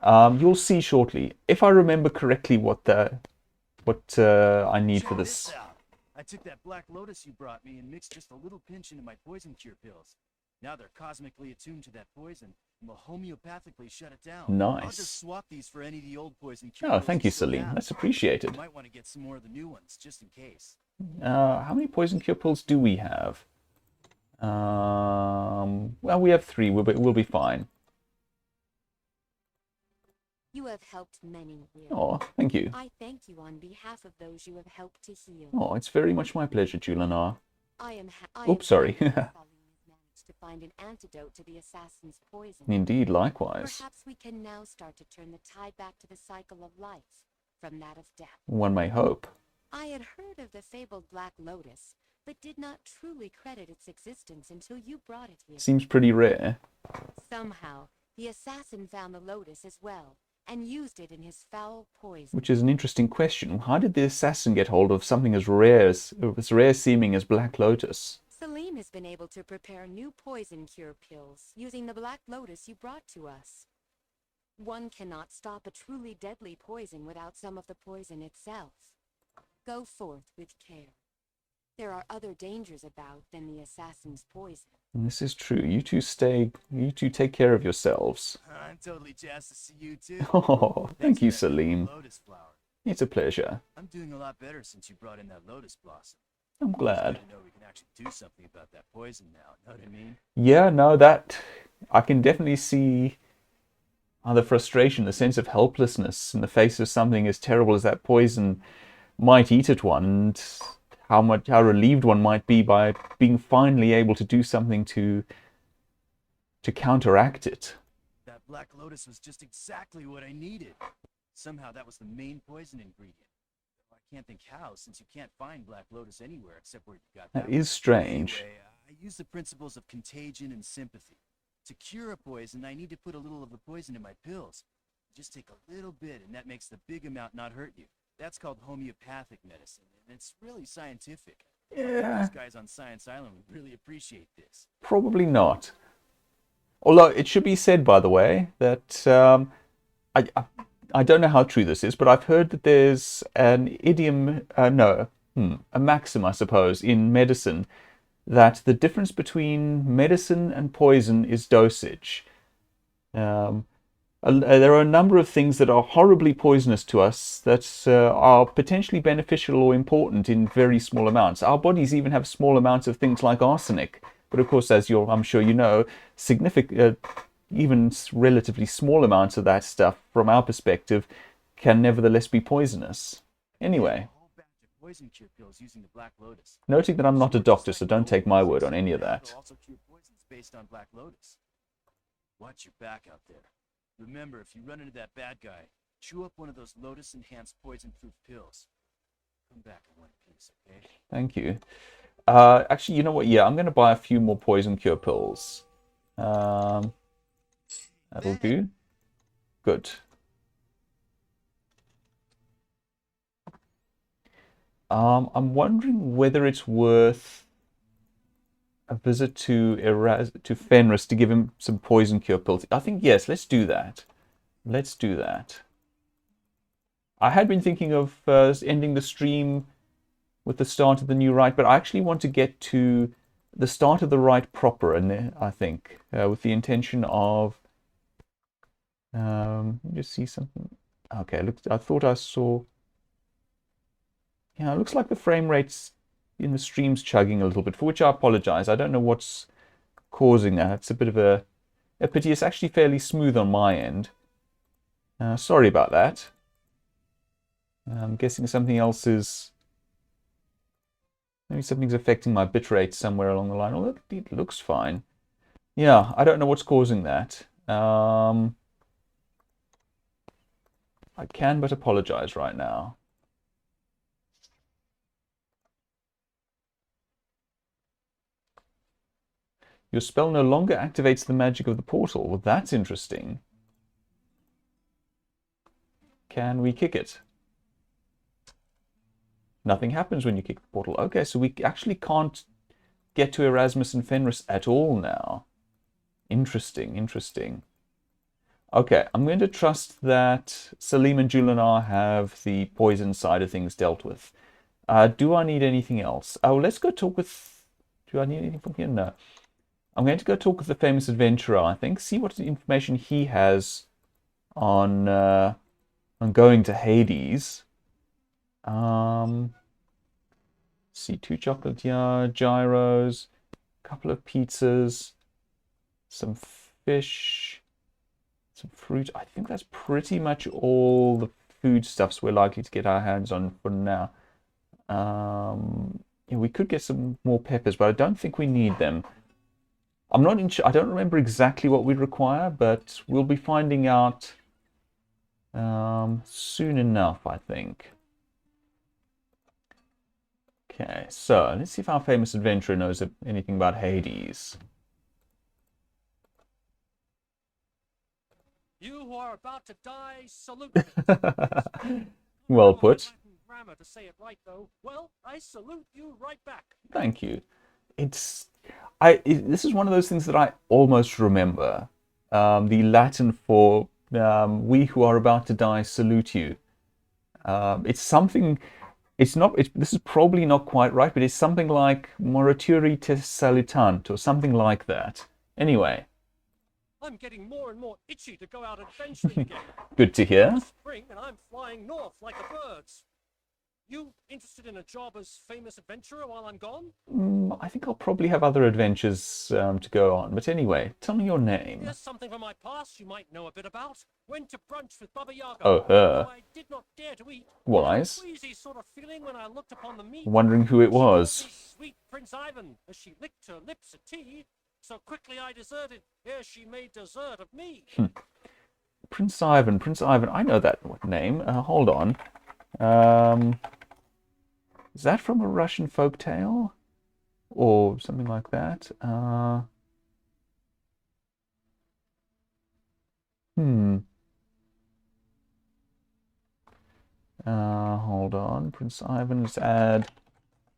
You'll see shortly. If I remember correctly what I need for Check this. out. I took that black lotus you brought me and mixed just a little pinch into my poison cure pills. Now they're cosmically attuned to that poison and will homeopathically shut it down. I'll just Nice. swap these for any of the old poison cure Oh, pills thank you, still Salim. have. That's appreciated. You might want to get some more of the new ones, just in case. How many poison cure pills do we have? Well, we have 3. We'll be fine. You have helped many here. Oh, thank you. I thank you on behalf of those you have helped to heal. Oh, it's very much my pleasure, Julinar. I am Oops, sorry. happy that Salim has managed to find an antidote to the assassin's poison. Indeed, likewise. Perhaps we can now start to turn the tide back to the cycle of life from that of death. One may hope. I had heard of the fabled Black Lotus, but did not truly credit its existence until you brought it here. Seems pretty rare. Somehow, the assassin found the lotus as well, and used it in his foul poison. Which is an interesting question. How did the assassin get hold of something as rare seeming as Black Lotus? Salim has been able to prepare new poison cure pills using the Black Lotus you brought to us. One cannot stop a truly deadly poison without some of the poison itself. Go forth with care. There are other dangers about than the assassin's poison. And this is true. You two take care of yourselves. I'm totally jazzed to see you too. Oh, thank Thanks you, for that Salim. lotus flower. It's a pleasure. I'm doing a lot better since you brought in that lotus blossom. I'm It's glad. good to know we can actually do something about that poison now. Know what I mean? Yeah, no, that... I can definitely see the frustration, the sense of helplessness in the face of something as terrible as that poison might eat at one, and how relieved one might be by being finally able to do something to counteract it. That black lotus was just exactly what I needed. Somehow that was the main poison ingredient. I can't think how, since you can't find black lotus anywhere except where you got That that. is strange. Anyway, I use the principles of contagion and sympathy. To cure a poison, I need to put a little of the poison in my pills. Just take a little bit, and that makes the big amount not hurt you. That's called homeopathic medicine, and it's really scientific. Yeah, Those guys on Science Island would really appreciate this. probably not. Although it should be said, by the way, that I don't know how true this is, but I've heard that there's an idiom, a maxim, I suppose, in medicine, that the difference between medicine and poison is dosage. There are a number of things that are horribly poisonous to us that are potentially beneficial or important in very small amounts. Our bodies even have small amounts of things like arsenic. But of course, as I'm sure you know, even relatively small amounts of that stuff, from our perspective, can nevertheless be poisonous. Anyway, A whole batch of poison cure pills using the black lotus. noting that I'm not a doctor, so don't take my word on any of They'll that. also cure poisons based on black lotus. Watch your back out there. Remember, if you run into that bad guy, chew up one of those lotus-enhanced poison-proof pills. Come back in one piece, okay? Thank you. Actually, you know what? Yeah, I'm going to buy a few more poison cure pills. That'll do. Good. I'm wondering whether it's worth a visit to Fenris to give him some poison cure pills. I think yes. Let's do that. Let's do that. I had been thinking of ending the stream with the start of the new rite, but I actually want to get to the start of the rite proper, and I think with the intention of let me just see something. Okay, look, I thought I saw. Yeah, it looks like the frame rate's in the stream's chugging a little bit, for which I apologize. I don't know what's causing that. It's a bit of a pity. It's actually fairly smooth on my end. Sorry about that. I'm guessing something else is... Maybe something's affecting my bitrate somewhere along the line. Although it looks fine. Yeah, I don't know what's causing that. I can but apologize right now. Your spell no longer activates the magic of the portal. Well, that's interesting. Can we kick it? Nothing happens when you kick the portal. Okay, so we actually can't get to Erasmus and Fenris at all now. Interesting, interesting. Okay, I'm going to trust that Salim and Julinar have the poison side of things dealt with. Do I need anything else? Oh, let's go talk with... Do I need anything from here? No. I'm going to go talk with the famous adventurer, I think. See what information he has on going to Hades. See, 2 chocolate gyros, a couple of pizzas, some fish, some fruit. I think that's pretty much all the foodstuffs we're likely to get our hands on for now. Yeah, we could get some more peppers, but I don't think we need them. I don't remember exactly what we require, but we'll be finding out soon enough, I think. Okay, so let's see if our famous adventurer knows anything about Hades. You who are about to die, salute. Well put. Grammar to say it right, though. Well, I salute you right back. Thank you. This is one of those things that I almost remember. The Latin for we who are about to die salute you. It's something. This is probably not quite right, but it's something like morituri te salutant or something like that. Anyway. I'm getting more and more itchy to go out adventuring again. Good to hear. It's spring and I'm flying north like the birds. You interested in a job as famous adventurer while I'm gone? I think I'll probably have other adventures to go on. But anyway, tell me your name. Here's something from my past you might know a bit about. Went to brunch with Baba Yaga. Oh, her. I did not dare to eat. Wise. Queasy sort of feeling when I looked upon the meat. Wondering who it was. Sweet Prince Ivan, as she licked her lips at tea. So quickly I deserted, ere she made dessert of me. Prince Ivan. I know that name. Hold on. Is that from a Russian folk tale? Or something like that? Hold on. Prince Ivan, let's add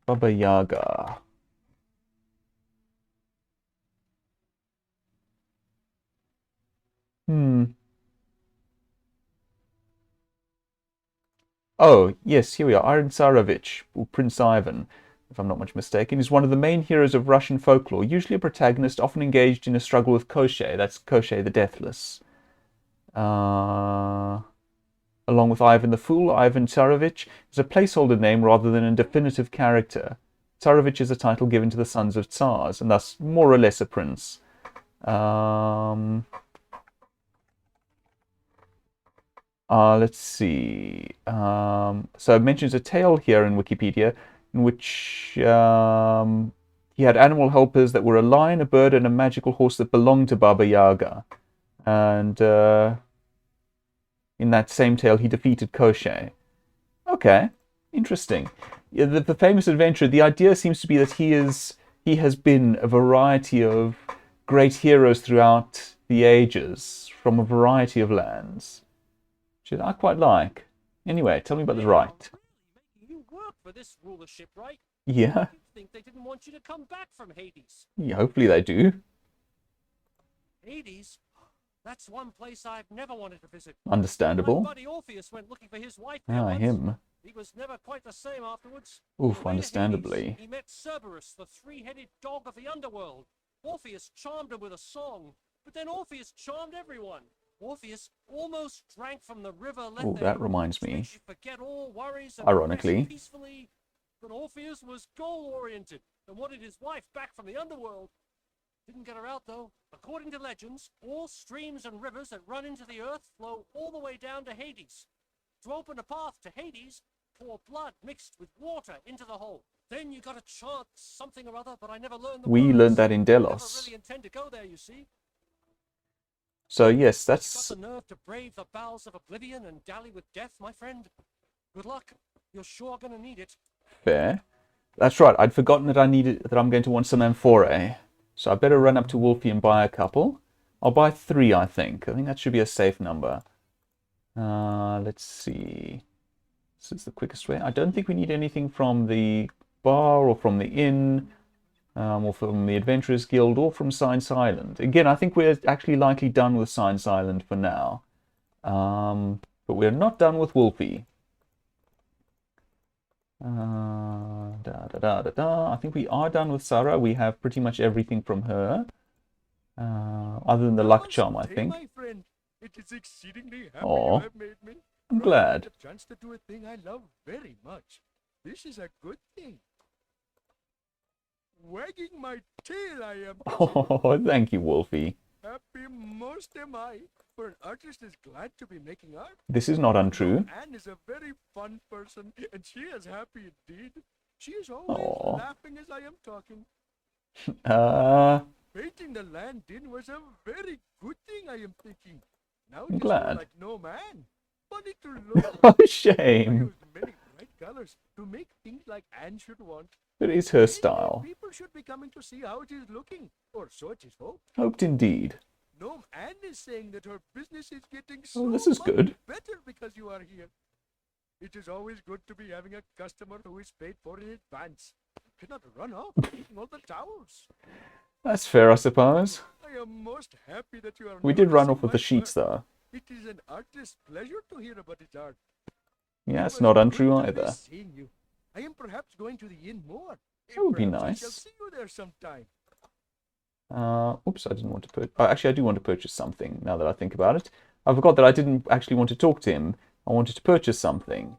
Baba Yaga. Oh, yes, here we are. Ivan Tsarevich, or Prince Ivan, if I'm not much mistaken, is one of the main heroes of Russian folklore, usually a protagonist, often engaged in a struggle with Koschei. That's Koschei the Deathless. Along with Ivan the Fool, Ivan Tsarevich is a placeholder name rather than a definitive character. Tsarevich is a title given to the sons of Tsars, and thus more or less a prince. Let's see. So it mentions a tale here in Wikipedia in which he had animal helpers that were a lion, a bird, and a magical horse that belonged to Baba Yaga. And in that same tale, he defeated Koschei. Okay, interesting. Yeah, the famous adventurer, the idea seems to be that he has been a variety of great heroes throughout the ages from a variety of lands. Which I quite like. Anyway, tell me about the rite. You work for this rulership, right? Yeah. You think they didn't want you to come back from Hades? Yeah, hopefully they do. Hades? That's one place I've never wanted to visit. Understandable. My buddy Orpheus went looking for his wife there once. Him. He was never quite the same afterwards. Oof, On the way to understandably. Hades, he met Cerberus, the three-headed dog of the underworld. Orpheus charmed him with a song, but then Orpheus charmed everyone. Orpheus almost drank from the river Lethe. Oh, that reminds me. Makes you forget all worries and Ironically. rest peacefully. But Orpheus was goal-oriented and wanted his wife back from the underworld. Didn't get her out, though. According to legends, all streams and rivers that run into the earth flow all the way down to Hades. To open a path to Hades, pour blood mixed with water into the hole. Then you gotta chant something or other, but I never learned the We words. learned that in I never Delos. really intend to go there, you see. So yes, Got that's the nerve to brave the bowels of oblivion and dally with death, my friend. Good luck. You're sure gonna need it. fair. That's right. I'd forgotten that I'm going to want some amphorae. So I better run up to Wolfie and buy a couple. I'll buy 3, I think. I think that should be a safe number. Let's see. This is the quickest way. I don't think we need anything from the bar or from the inn, or from the Adventurers Guild, or from Science Island. Again, I think we're actually likely done with Science Island for now. But we're not done with Wolfie. I think we are done with Sarah. We have pretty much everything from her. Other than the luck charm, I think. My friend, it is exceedingly happy Aw. you have made me. I'm For I glad. get a chance to do a thing I love very much. This is a good thing. Wagging my tail, I am. Oh, thank you, Wolfie. Happy most am I, for an artist is glad to be making art. This is not untrue. Anne is a very fun person, and she is happy indeed. She is always Aw. laughing as I am talking. Painting the land in was a very good thing, I am thinking. Now it I'm is more glad. like no man. Funny to look. Oh, I shame. used many bright colors to make things like Anne should want. It is her Maybe style. people should be coming to see how it is looking, or so it is hoped. Hoped indeed. Gnome Anne is saying that her business is getting so Oh, this is much good. better because you are here. It is always good to be having a customer who is paid for in advance. You cannot run off eating all the towels. That's fair, I suppose. I am most happy that you are. We did run noticing off with my the sheets, work. though. It is an artist's pleasure to hear about his art. Yeah, It it's was not good untrue to either. miss seeing you. I am perhaps going to the inn more. That would be Perhaps I nice. shall see you there sometime. Oops, I didn't want to purchase. Actually, I do want to purchase something, now that I think about it. I forgot that I didn't actually want to talk to him. I wanted to purchase something.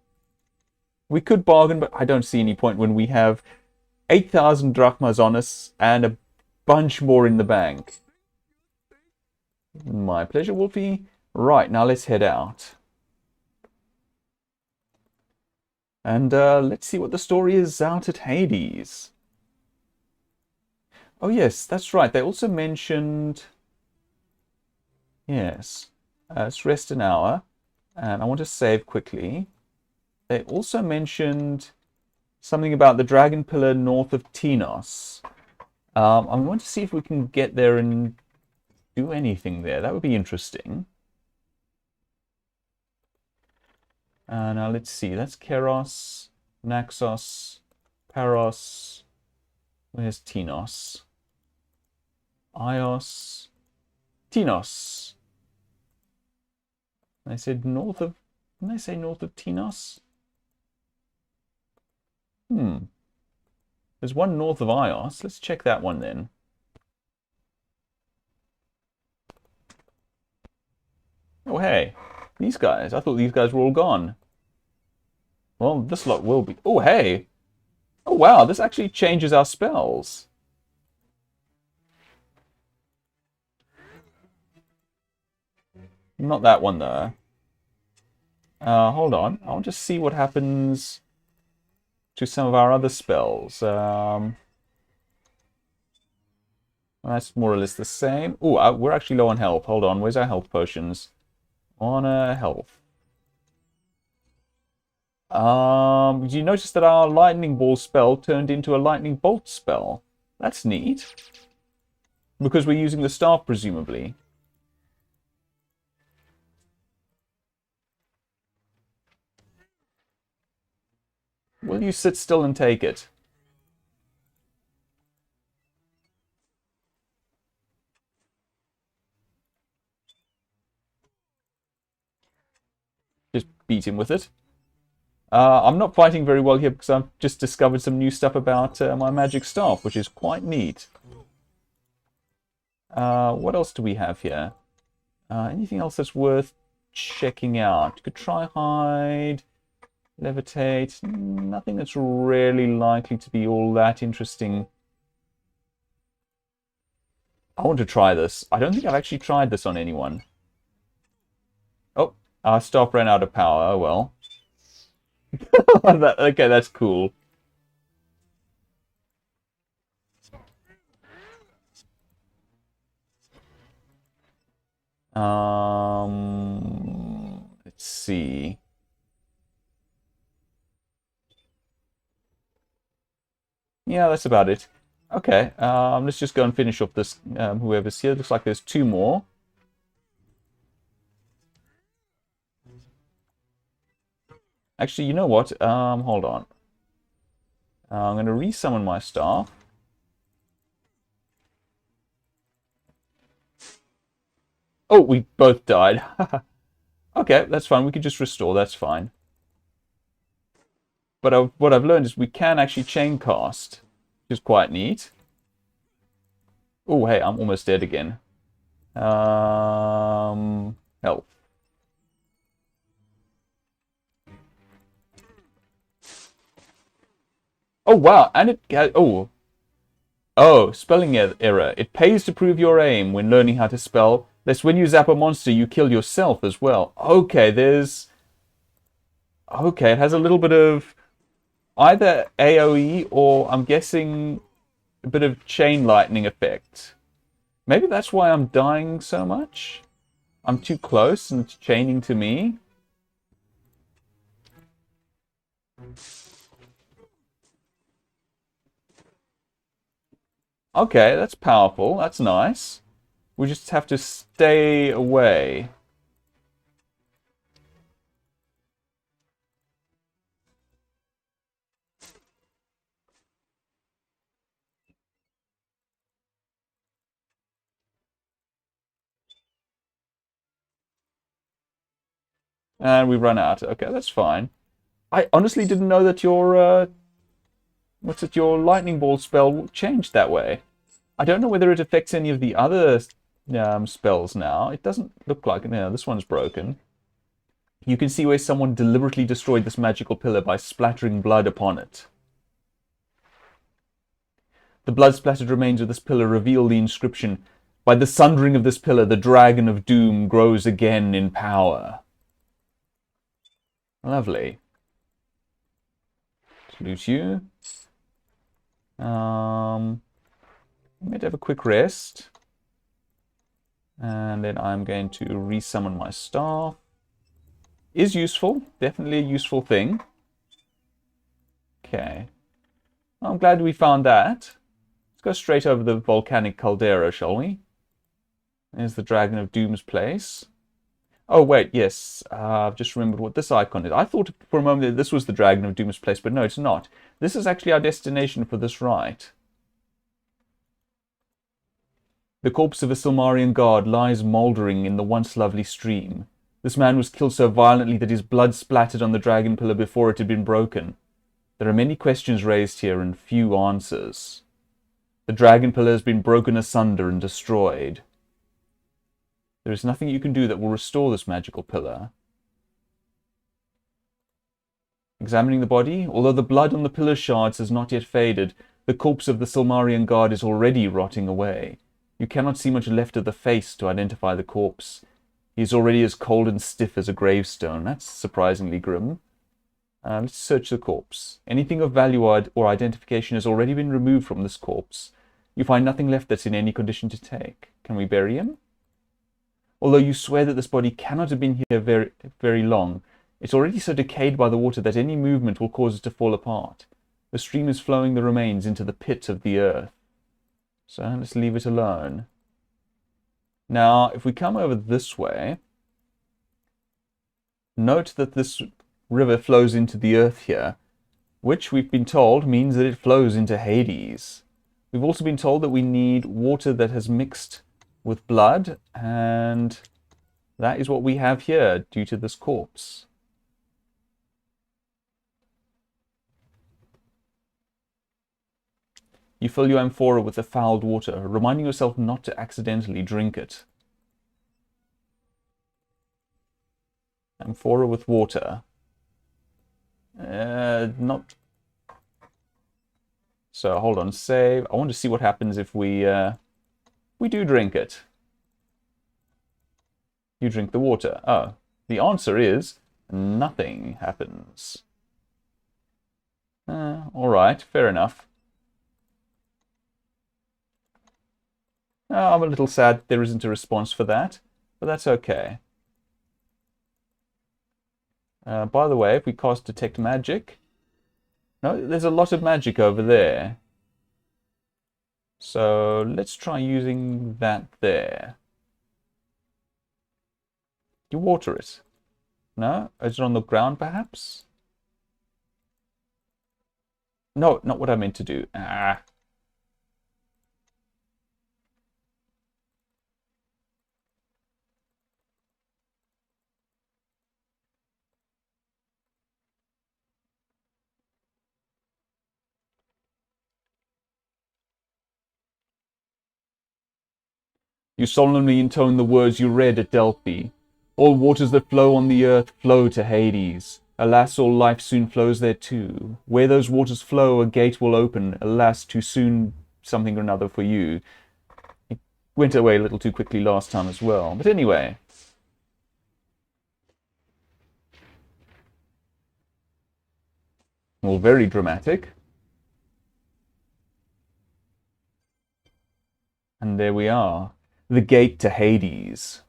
We could bargain, but I don't see any point when we have 8,000 drachmas on us and a bunch more in the bank. My pleasure, Wolfie. Right, now let's head out. And let's see what the story is out at Hades. Oh yes, that's right. They also mentioned... Yes. Let's rest an hour. And I want to save quickly. They also mentioned something about the dragon pillar north of Tinos. I want to see if we can get there and do anything there. That would be interesting. Now let's see. That's Keros, Naxos, Paros. Where's Tinos? Ios. Tinos. They said north of... Didn't they say north of Tinos? There's one north of Ios. Let's check that one then. Oh, hey. These guys. I thought these guys were all gone. Well, this lot will be... Oh, hey. Oh, wow. This actually changes our spells. Not that one, though. Hold on. I want to see what happens to some of our other spells. That's more or less the same. Oh, we're actually low on health. Hold on. Where's our health potions? On health. Did you notice that our lightning ball spell turned into a lightning bolt spell? That's neat. Because we're using the staff, presumably. Will you sit still and take it? Just beat him with it. I'm not fighting very well here because I've just discovered some new stuff about my magic staff, which is quite neat. What else do we have here? Anything else that's worth checking out? You could try hide. Levitate. Nothing that's really likely to be all that interesting. I want to try this. I don't think I've actually tried this on anyone. Oh, our staff ran out of power. Oh well. Okay, that's cool. Let's see. Yeah, that's about it. Okay, let's just go and finish off this, whoever's here. Looks like there's 2 more. Actually, you know what? Hold on. I'm going to resummon my staff. Oh, we both died. Okay, that's fine. We can just restore. That's fine. But what I've learned is we can actually chain cast, which is quite neat. Oh, hey, I'm almost dead again. Health. Oh, wow. And it... Oh. Oh, spelling error. It pays to prove your aim when learning how to spell. Lest when you zap a monster, you kill yourself as well. Okay, there's... Okay, it has a little bit of either AoE or, I'm guessing, a bit of chain lightning effect. Maybe that's why I'm dying so much. I'm too close and it's chaining to me. Okay, that's powerful. That's nice. We just have to stay away. And we run out. Okay, that's fine. I honestly didn't know that your your lightning ball spell changed that way. I don't know whether it affects any of the other spells now. It doesn't look like it. No, this one's broken. You can see where someone deliberately destroyed this magical pillar by splattering blood upon it. The blood-splattered remains of this pillar reveal the inscription, "By the sundering of this pillar, the dragon of doom grows again in power." Lovely. Salute you. I'm going to have a quick rest. And then I'm going to resummon my staff. Is useful. Definitely a useful thing. Okay. I'm glad we found that. Let's go straight over the volcanic caldera, shall we? There's the Dragon of Doom's place. Oh, wait, yes. I've just remembered what this icon is. I thought for a moment that this was the Dragon of Doom's place, but no, it's not. This is actually our destination for this rite. The corpse of a Silmarian guard lies mouldering in the once lovely stream. This man was killed so violently that his blood splattered on the dragon pillar before it had been broken. There are many questions raised here and few answers. The dragon pillar has been broken asunder and destroyed. There is nothing you can do that will restore this magical pillar. Examining the body, although the blood on the pillar shards has not yet faded, the corpse of the Silmarian guard is already rotting away. You cannot see much left of the face to identify the corpse. He is already as cold and stiff as a gravestone. That's surprisingly grim. Let's search the corpse. Anything of value or identification has already been removed from this corpse. You find nothing left that's in any condition to take. Can we bury him? Although you swear that this body cannot have been here very, very long, it's already so decayed by the water that any movement will cause it to fall apart. The stream is flowing the remains into the pit of the earth. So let's leave it alone. Now, if we come over this way, note that this river flows into the earth here, which we've been told means that it flows into Hades. We've also been told that we need water that has mixed with blood, and that is what we have here due to this corpse. You fill your amphora with the fouled water, reminding yourself not to accidentally drink it. Amphora with water. Not... So, hold on, save. I want to see what happens if we do drink it. You drink the water. Oh, the answer is nothing happens. Alright, fair enough. I'm a little sad there isn't a response for that, but that's okay. By the way, if we cast Detect Magic... No, there's a lot of magic over there. So let's try using that there. You water it. No? Is it on the ground, perhaps? No, not what I meant to do. Ah. You solemnly intone the words you read at Delphi. All waters that flow on the earth flow to Hades. Alas, all life soon flows there too. Where those waters flow, a gate will open. Alas, too soon, something or another for you. It went away a little too quickly last time as well. But anyway. Well, very dramatic. And there we are. The gate to Hades.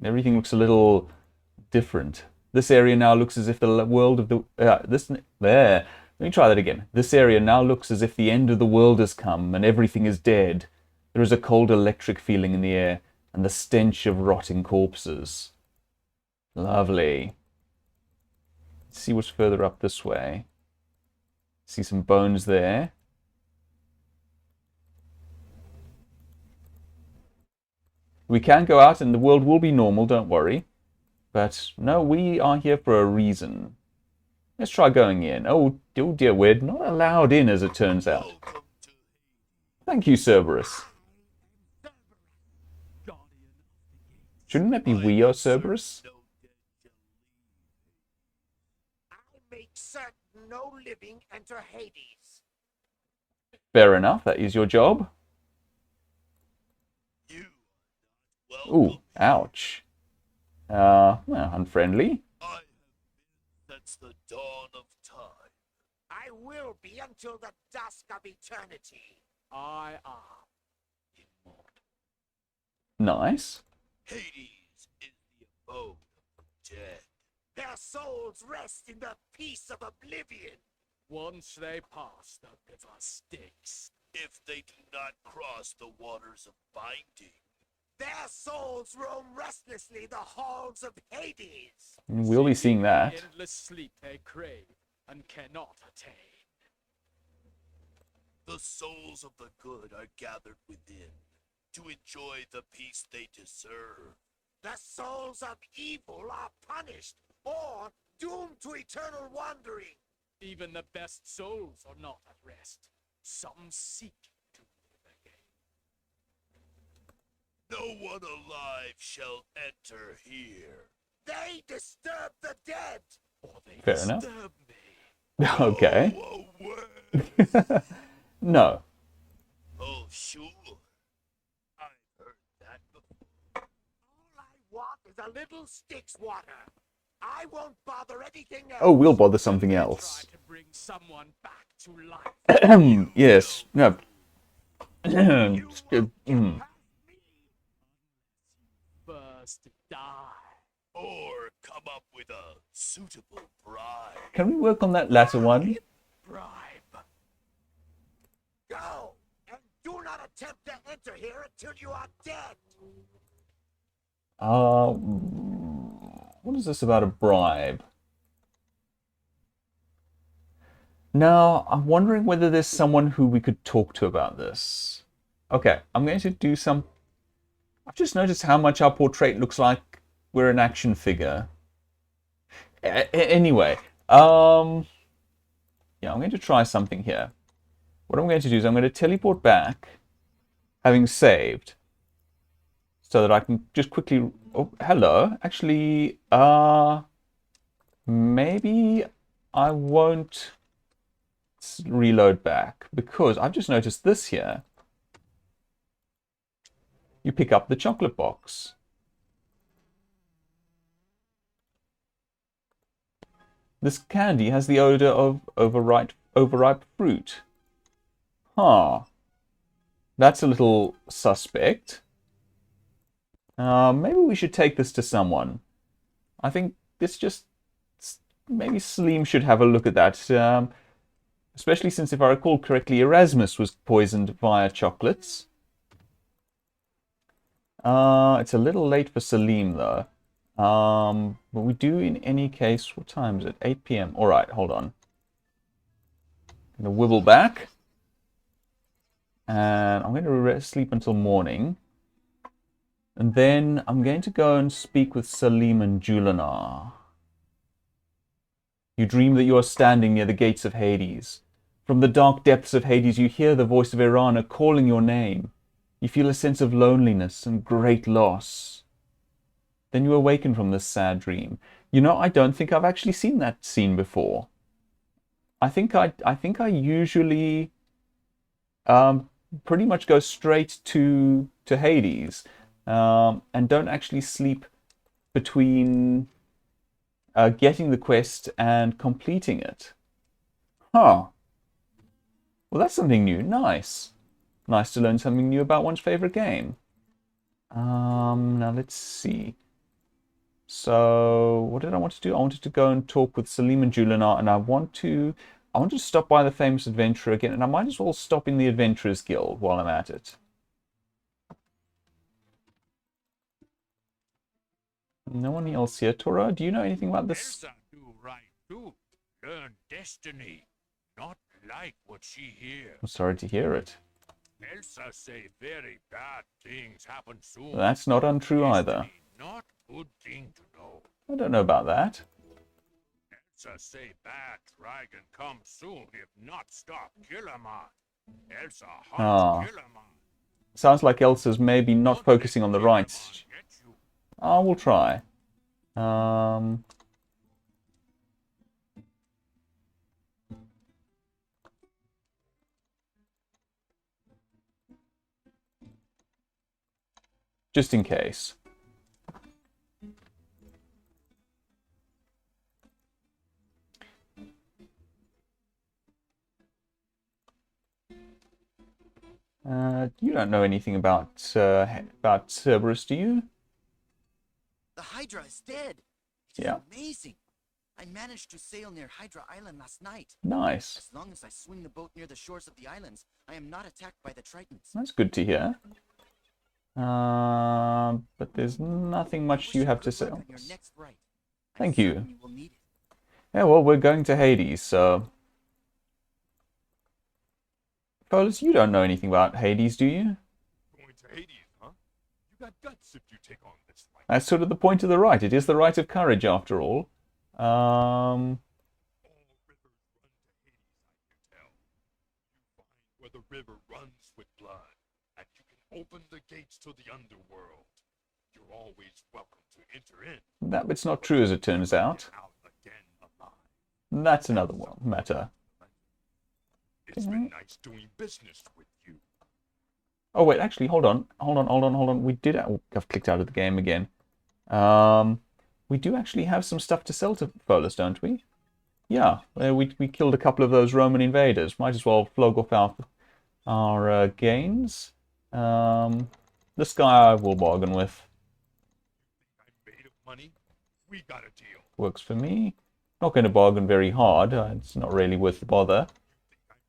Everything looks a little different. This area now looks as if the world of the... Let me try that again. This area now looks as if the end of the world has come and everything is dead. There is a cold electric feeling in the air and the stench of rotting corpses. Lovely. Let's see what's further up this way. See some bones there. We can go out and the world will be normal, don't worry. But no, we are here for a reason. Let's try going in. Oh dear, we're not allowed in as it turns out. Thank you, Cerberus. Shouldn't that be we are Cerberus? I make certain no living enter Hades. Fair enough, that is your job. Ooh, ouch. Well, unfriendly. Since the dawn of time. I will be until the dusk of eternity. I am immortal. Nice. Hades is the abode of the dead. Their souls rest in the peace of oblivion. Once they pass the river Styx. If they do not cross the waters of binding. Their souls roam restlessly the halls of Hades. We'll be seeing that. Endless sleep they crave and cannot attain. The souls of the good are gathered within to enjoy the peace they deserve. The souls of evil are punished or doomed to eternal wandering. Even the best souls are not at rest. Some seek to live again. No one alive shall enter here. They disturb the dead. Or they Fair enough. disturb me. Okay. Oh, a word. No. Oh, sure. I've heard that before. All I want is a little Styx water. I won't bother anything else. Oh, we'll bother something else. Try to bring someone back to life. Yes. No. You won't get past me. First die. Or come up with a suitable bribe. Can we work on that latter one? Bribe. Go! And do not attempt to enter here until you are dead. What is this about a bribe? Now, I'm wondering whether there's someone who we could talk to about this. Okay, I'm going to do some... I've just noticed how much our portrait looks like we're an action figure. Anyway, yeah, I'm going to try something here. What I'm going to do is I'm going to teleport back, having saved, so that I can just quickly... Oh, hello. Actually, maybe I won't reload back because I've just noticed this here. You pick up the chocolate box. This candy has the odor of overripe fruit. Huh. That's a little suspect. Maybe we should take this to someone. I think this just... Maybe Salim should have a look at that. Especially since, if I recall correctly, Erasmus was poisoned via chocolates. It's a little late for Salim, though. But we do, in any case... What time is it? 8 p.m. Alright, hold on. I'm going to wibble back. And I'm going to sleep until morning. And then I'm going to go and speak with Salim and Julinar. You dream that you are standing near the gates of Hades. From the dark depths of Hades you hear the voice of Irana calling your name. You feel a sense of loneliness and great loss. Then you awaken from this sad dream. You know, I don't think I've actually seen that scene before. I think I usually pretty much go straight to Hades and don't actually sleep between getting the quest and completing it. Huh. Well, that's something new. Nice. Nice to learn something new about one's favorite game. Now let's see. So, what did I want to do? I wanted to go and talk with Salim and Julinar, and I want to stop by the Famous Adventurer again, and I might as well stop in the Adventurers Guild while I'm at it. No one else here. Tora, do you know anything about this? Elsa do right too. Learn destiny, not like what she hears. I'm sorry to hear it. Elsa say very bad things happen soon. That's not untrue either. Destiny, not good thing to know. I don't know about that. Elsa say bad dragon come soon if not stop Killerman. Elsa hunt Killerman. Sounds like Elsa's maybe not focusing on the right. Oh, we'll try. Just in case. You don't know anything about Cerberus, do you? The Hydra is dead. It is Yeah. amazing. I managed to sail near Hydra Island last night. Nice. As long as I swing the boat near the shores of the islands, I am not attacked by the Tritons. That's good to hear. But there's nothing much you have to say. On your next right. Thank you. Certain will need it. Yeah, well, we're going to Hades, so... Polis, you don't know anything about Hades, do you? Going to Hades, huh? You got guts if you take on this fight. That's sort of the point of the rite. It is the rite of courage, after all. All rivers run to Hades, I can tell. You find where the river runs with blood, and you can open the gates to the underworld. You're always welcome to enter in. That bit's not true, as it turns out. Get out again alive. That's another one matter. It's been nice doing business with you. Oh, wait, actually, hold on. We did... I've clicked out of the game again. We do actually have some stuff to sell to Polis, don't we? Yeah, we killed a couple of those Roman invaders. Might as well flog off our gains. This guy I will bargain with. I'm made of money. We got a deal. Works for me. Not going to bargain very hard. It's not really worth the bother.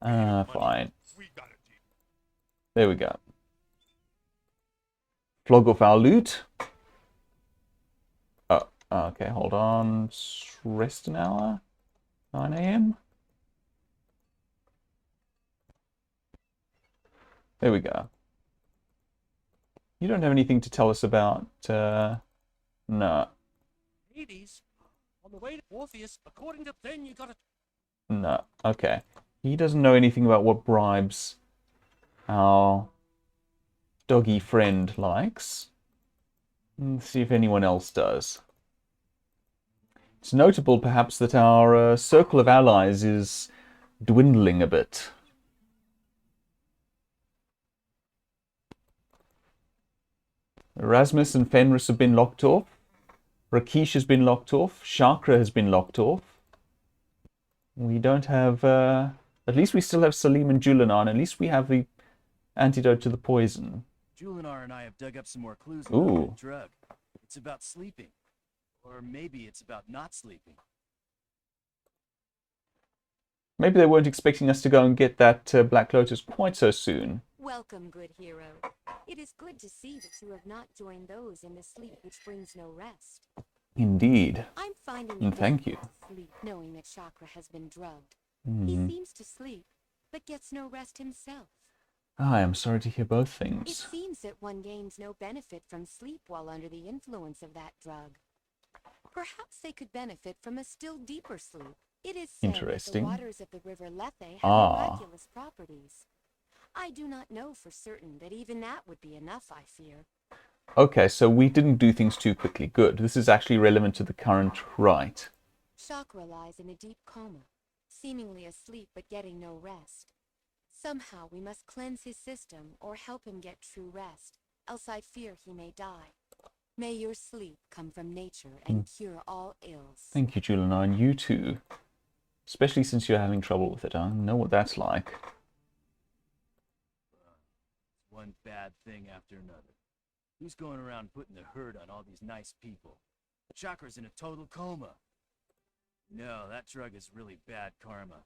Fine. We got a deal. There we go. Flog off our loot. Oh, okay, hold on. Rest an hour. 9 AM. There we go. You don't have anything to tell us about... No. Hades, on the way to Orpheus, according to then you gotta... No. Okay. He doesn't know anything about what bribes our doggy friend likes. Let's see if anyone else does. It's notable, perhaps, that our circle of allies is dwindling a bit. Erasmus and Fenris have been locked off. Rakish has been locked off. Chakra has been locked off. We don't have... at least we still have Salim and Julinar, and at least we have the antidote to the poison. Julinar and I have dug up some more clues Ooh. about the drug. It's about sleeping. Or maybe it's about not sleeping. Maybe they weren't expecting us to go and get that Black Lotus quite so soon. Welcome, good hero. It is good to see that you have not joined those in the sleep which brings no rest. Indeed. I'm finding And it thank you. difficult to sleep, knowing that Chakra has been drugged. Mm. He seems to sleep, but gets no rest himself. I am sorry to hear both It things. seems that one gains no benefit from sleep while under the influence of that drug. Perhaps they could benefit from a still deeper sleep. It is said that Interesting. the waters of the river Lethe have Ah. miraculous properties. I do not know for certain that even that would be enough, I fear. Okay, so we didn't do things too quickly. Good. This is actually relevant to the current rite. Chakra lies in a deep coma, seemingly asleep but getting no rest. Somehow we must cleanse his system or help him get true rest, else I fear he may die. May your sleep come from nature and cure all ills. Thank you, Juliana, and you too. Especially since you're having trouble with it. I know what that's like. One bad thing after another. Who's going around putting the hurt on all these nice people? Chakra's in a total coma. No, that drug is really bad karma.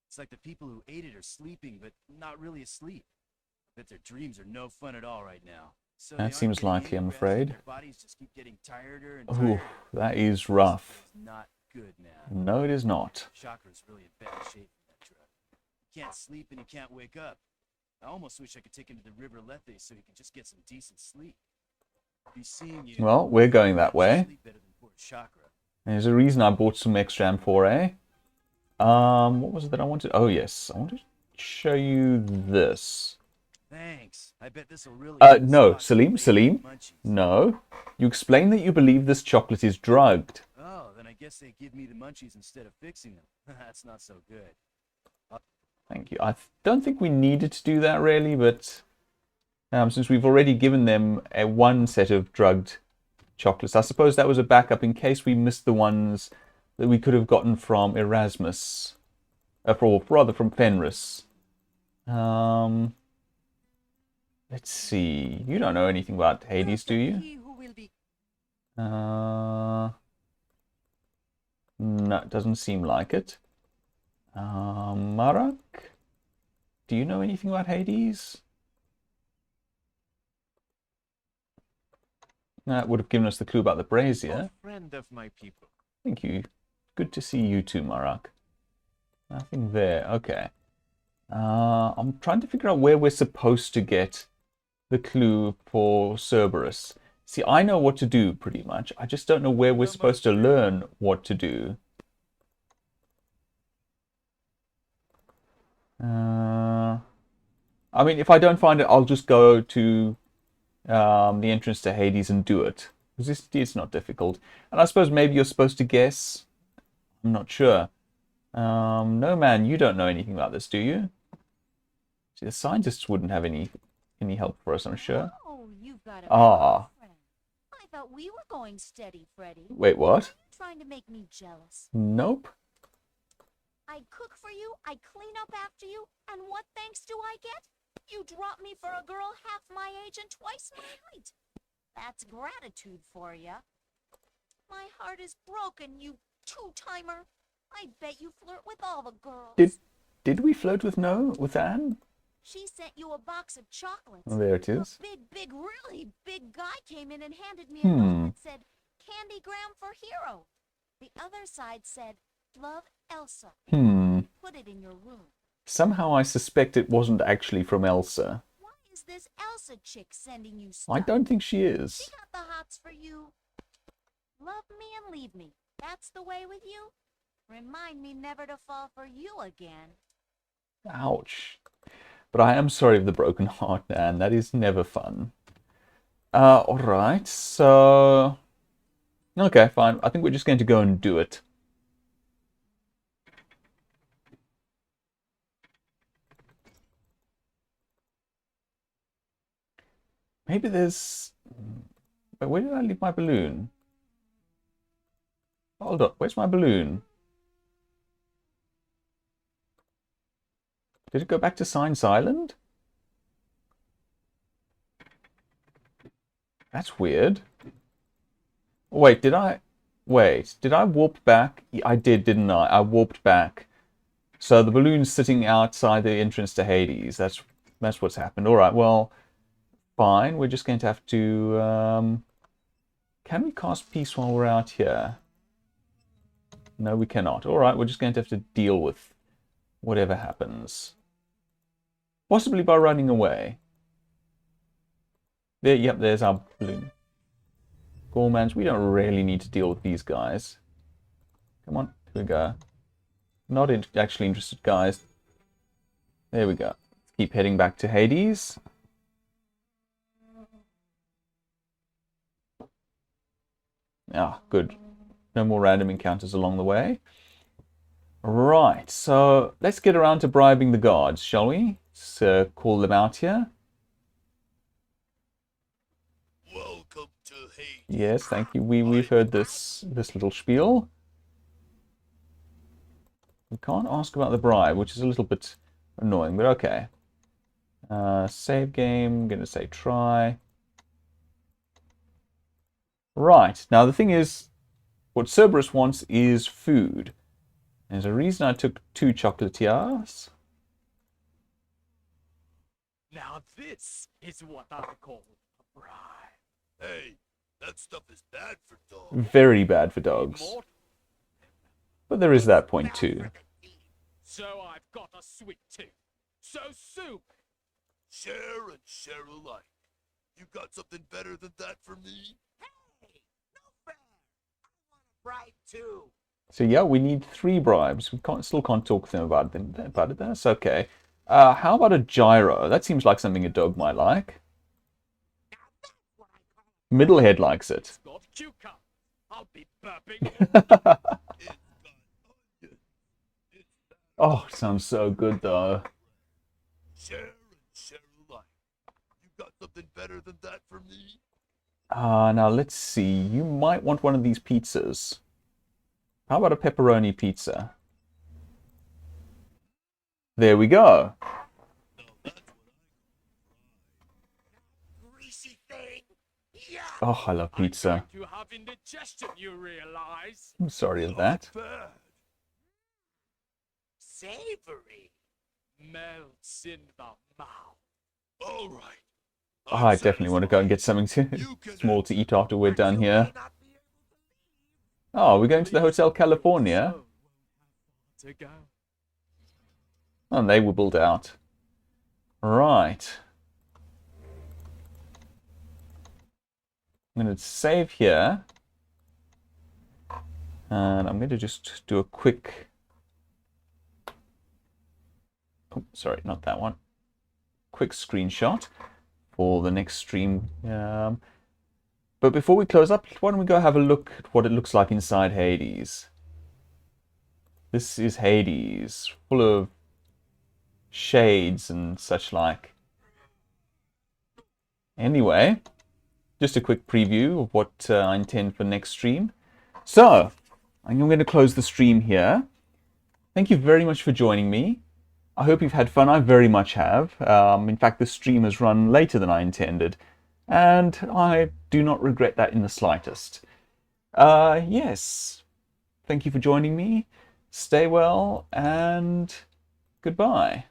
It's like the people who ate it are sleeping, but not really asleep. I bet their dreams are no fun at all right now. So That seems likely, I'm afraid. Their bodies just keep getting tireder and Ooh, tireder. that is rough. It's not good, man. No, it is not. Chakra's really in bad shape from that drug. He can't sleep and he can't wake up. I almost wish I could take him to the river Lethe so he can just get some decent sleep. Be seeing you. Well, we're going that way. Sleep better than poor Chakra. There's a reason I bought some extra amphora. What was it that I wanted? Oh, yes. I wanted to show you this. Thanks. I bet this will really. No, Salim, no. You explain that you believe this chocolate is drugged. Oh, then I guess they give me the munchies instead of fixing them. That's not so good. Thank you. I don't think we needed to do that really, but since we've already given them one set of drugged chocolates, I suppose that was a backup in case we missed the ones that we could have gotten from Erasmus, or rather from Fenris. Let's see. You don't know anything about Hades, do you? No, it doesn't seem like it. Marak, do you know anything about Hades? That would have given us the clue about the brazier. A friend of my people. Thank you. Good to see you too, Marak. Nothing there. Okay. I'm trying to figure out where we're supposed to get the clue for Cerberus. See, I know what to do pretty much. I just don't know where we're supposed to learn what to do. I mean, if I don't find it, I'll just go to the entrance to Hades and do it. Because it's not difficult. And I suppose maybe you're supposed to guess. I'm not sure. No, man, you don't know anything about this, do you? See, the scientists wouldn't have any help for us, I'm sure. Oh, you've got a Ah. girlfriend. I thought we were going steady, Freddy. Wait, what? Trying to make me jealous. Nope. I cook for you, I clean up after you, and what thanks do I get? You drop me for a girl half my age and twice my height. That's gratitude for ya. My heart is broken, you two-timer. I bet you flirt with all the girls. Did we flirt with Anne? She sent you a box of chocolates. Oh, there it is. A big, really big guy came in and handed me a note that said, Candygram for Hero. The other side said, Love Elsa. Put it in your room. Somehow I suspect it wasn't actually from Elsa. Why is this Elsa chick sending you stuff? I don't think she is. She got the hots for you. Love me and leave me. That's the way with you? Remind me never to fall for you again. Ouch. But I am sorry of the broken heart, Anne. That is never fun. Alright, so... Okay, fine. I think we're just going to go and do it. Maybe there's... But where did I leave my balloon? Hold up, where's my balloon? Did it go back to Science Island? That's weird. Wait, did I... Wait, did I warp back? I did, didn't I? I warped back. So the balloon's sitting outside the entrance to Hades. That's what's happened. All right, well, fine. We're just going to have to... Can we cast Peace while we're out here? No, we cannot. All right, we're just going to have to deal with whatever happens. Possibly by running away. There, yep, there's our balloon. Gormans, we don't really need to deal with these guys. Come on, here we go. Not actually interested, guys. There we go. Let's keep heading back to Hades. Ah, good. No more random encounters along the way. Right, so let's get around to bribing the guards, shall we? Let's call them out here. Welcome to Hades. Yes, thank you. We've heard this little spiel. We can't ask about the bribe, which is a little bit annoying, but okay. Save game. I'm going to say try. Right, now the thing is, what Cerberus wants is food. There's a reason I took 2 chocolatiers. Now this is what I call a bribe. Hey, that stuff is bad for dogs. Very bad for dogs. But there is that point too. So I've got a sweet tooth. So soup. Share and share alike. You got something better than that for me? Hey, no fair. I want a bribe too. So yeah, we need 3 bribes. We still can't talk to them about it. That's okay. How about a gyro? That seems like something a dog might like. Middlehead likes it. I'll be burping. Oh, sounds so good though. Share and share alike. You got something better than that for me? Now let's see. You might want one of these pizzas. How about a pepperoni pizza? There we go. Greasy thing. Yeah. Oh, I love pizza. You have indigestion, you realize? I'm sorry of that. Bad. Savory. Melts in the mouth. All right. Oh, I definitely want to go and get something small to eat after we're done here. Oh, we're going to the Hotel California. And they wibbled out. Right. I'm going to save here. And I'm going to just do a quick... Oh, sorry, not that one. Quick screenshot for the next stream. But before we close up, why don't we go have a look at what it looks like inside Hades. This is Hades, full of shades and such like. Anyway, just a quick preview of what I intend for next stream. So, I'm going to close the stream here. Thank you very much for joining me. I hope you've had fun. I very much have. In fact, the stream has run later than I intended. And I do not regret that in the slightest. Yes. Thank you for joining me. Stay well and goodbye.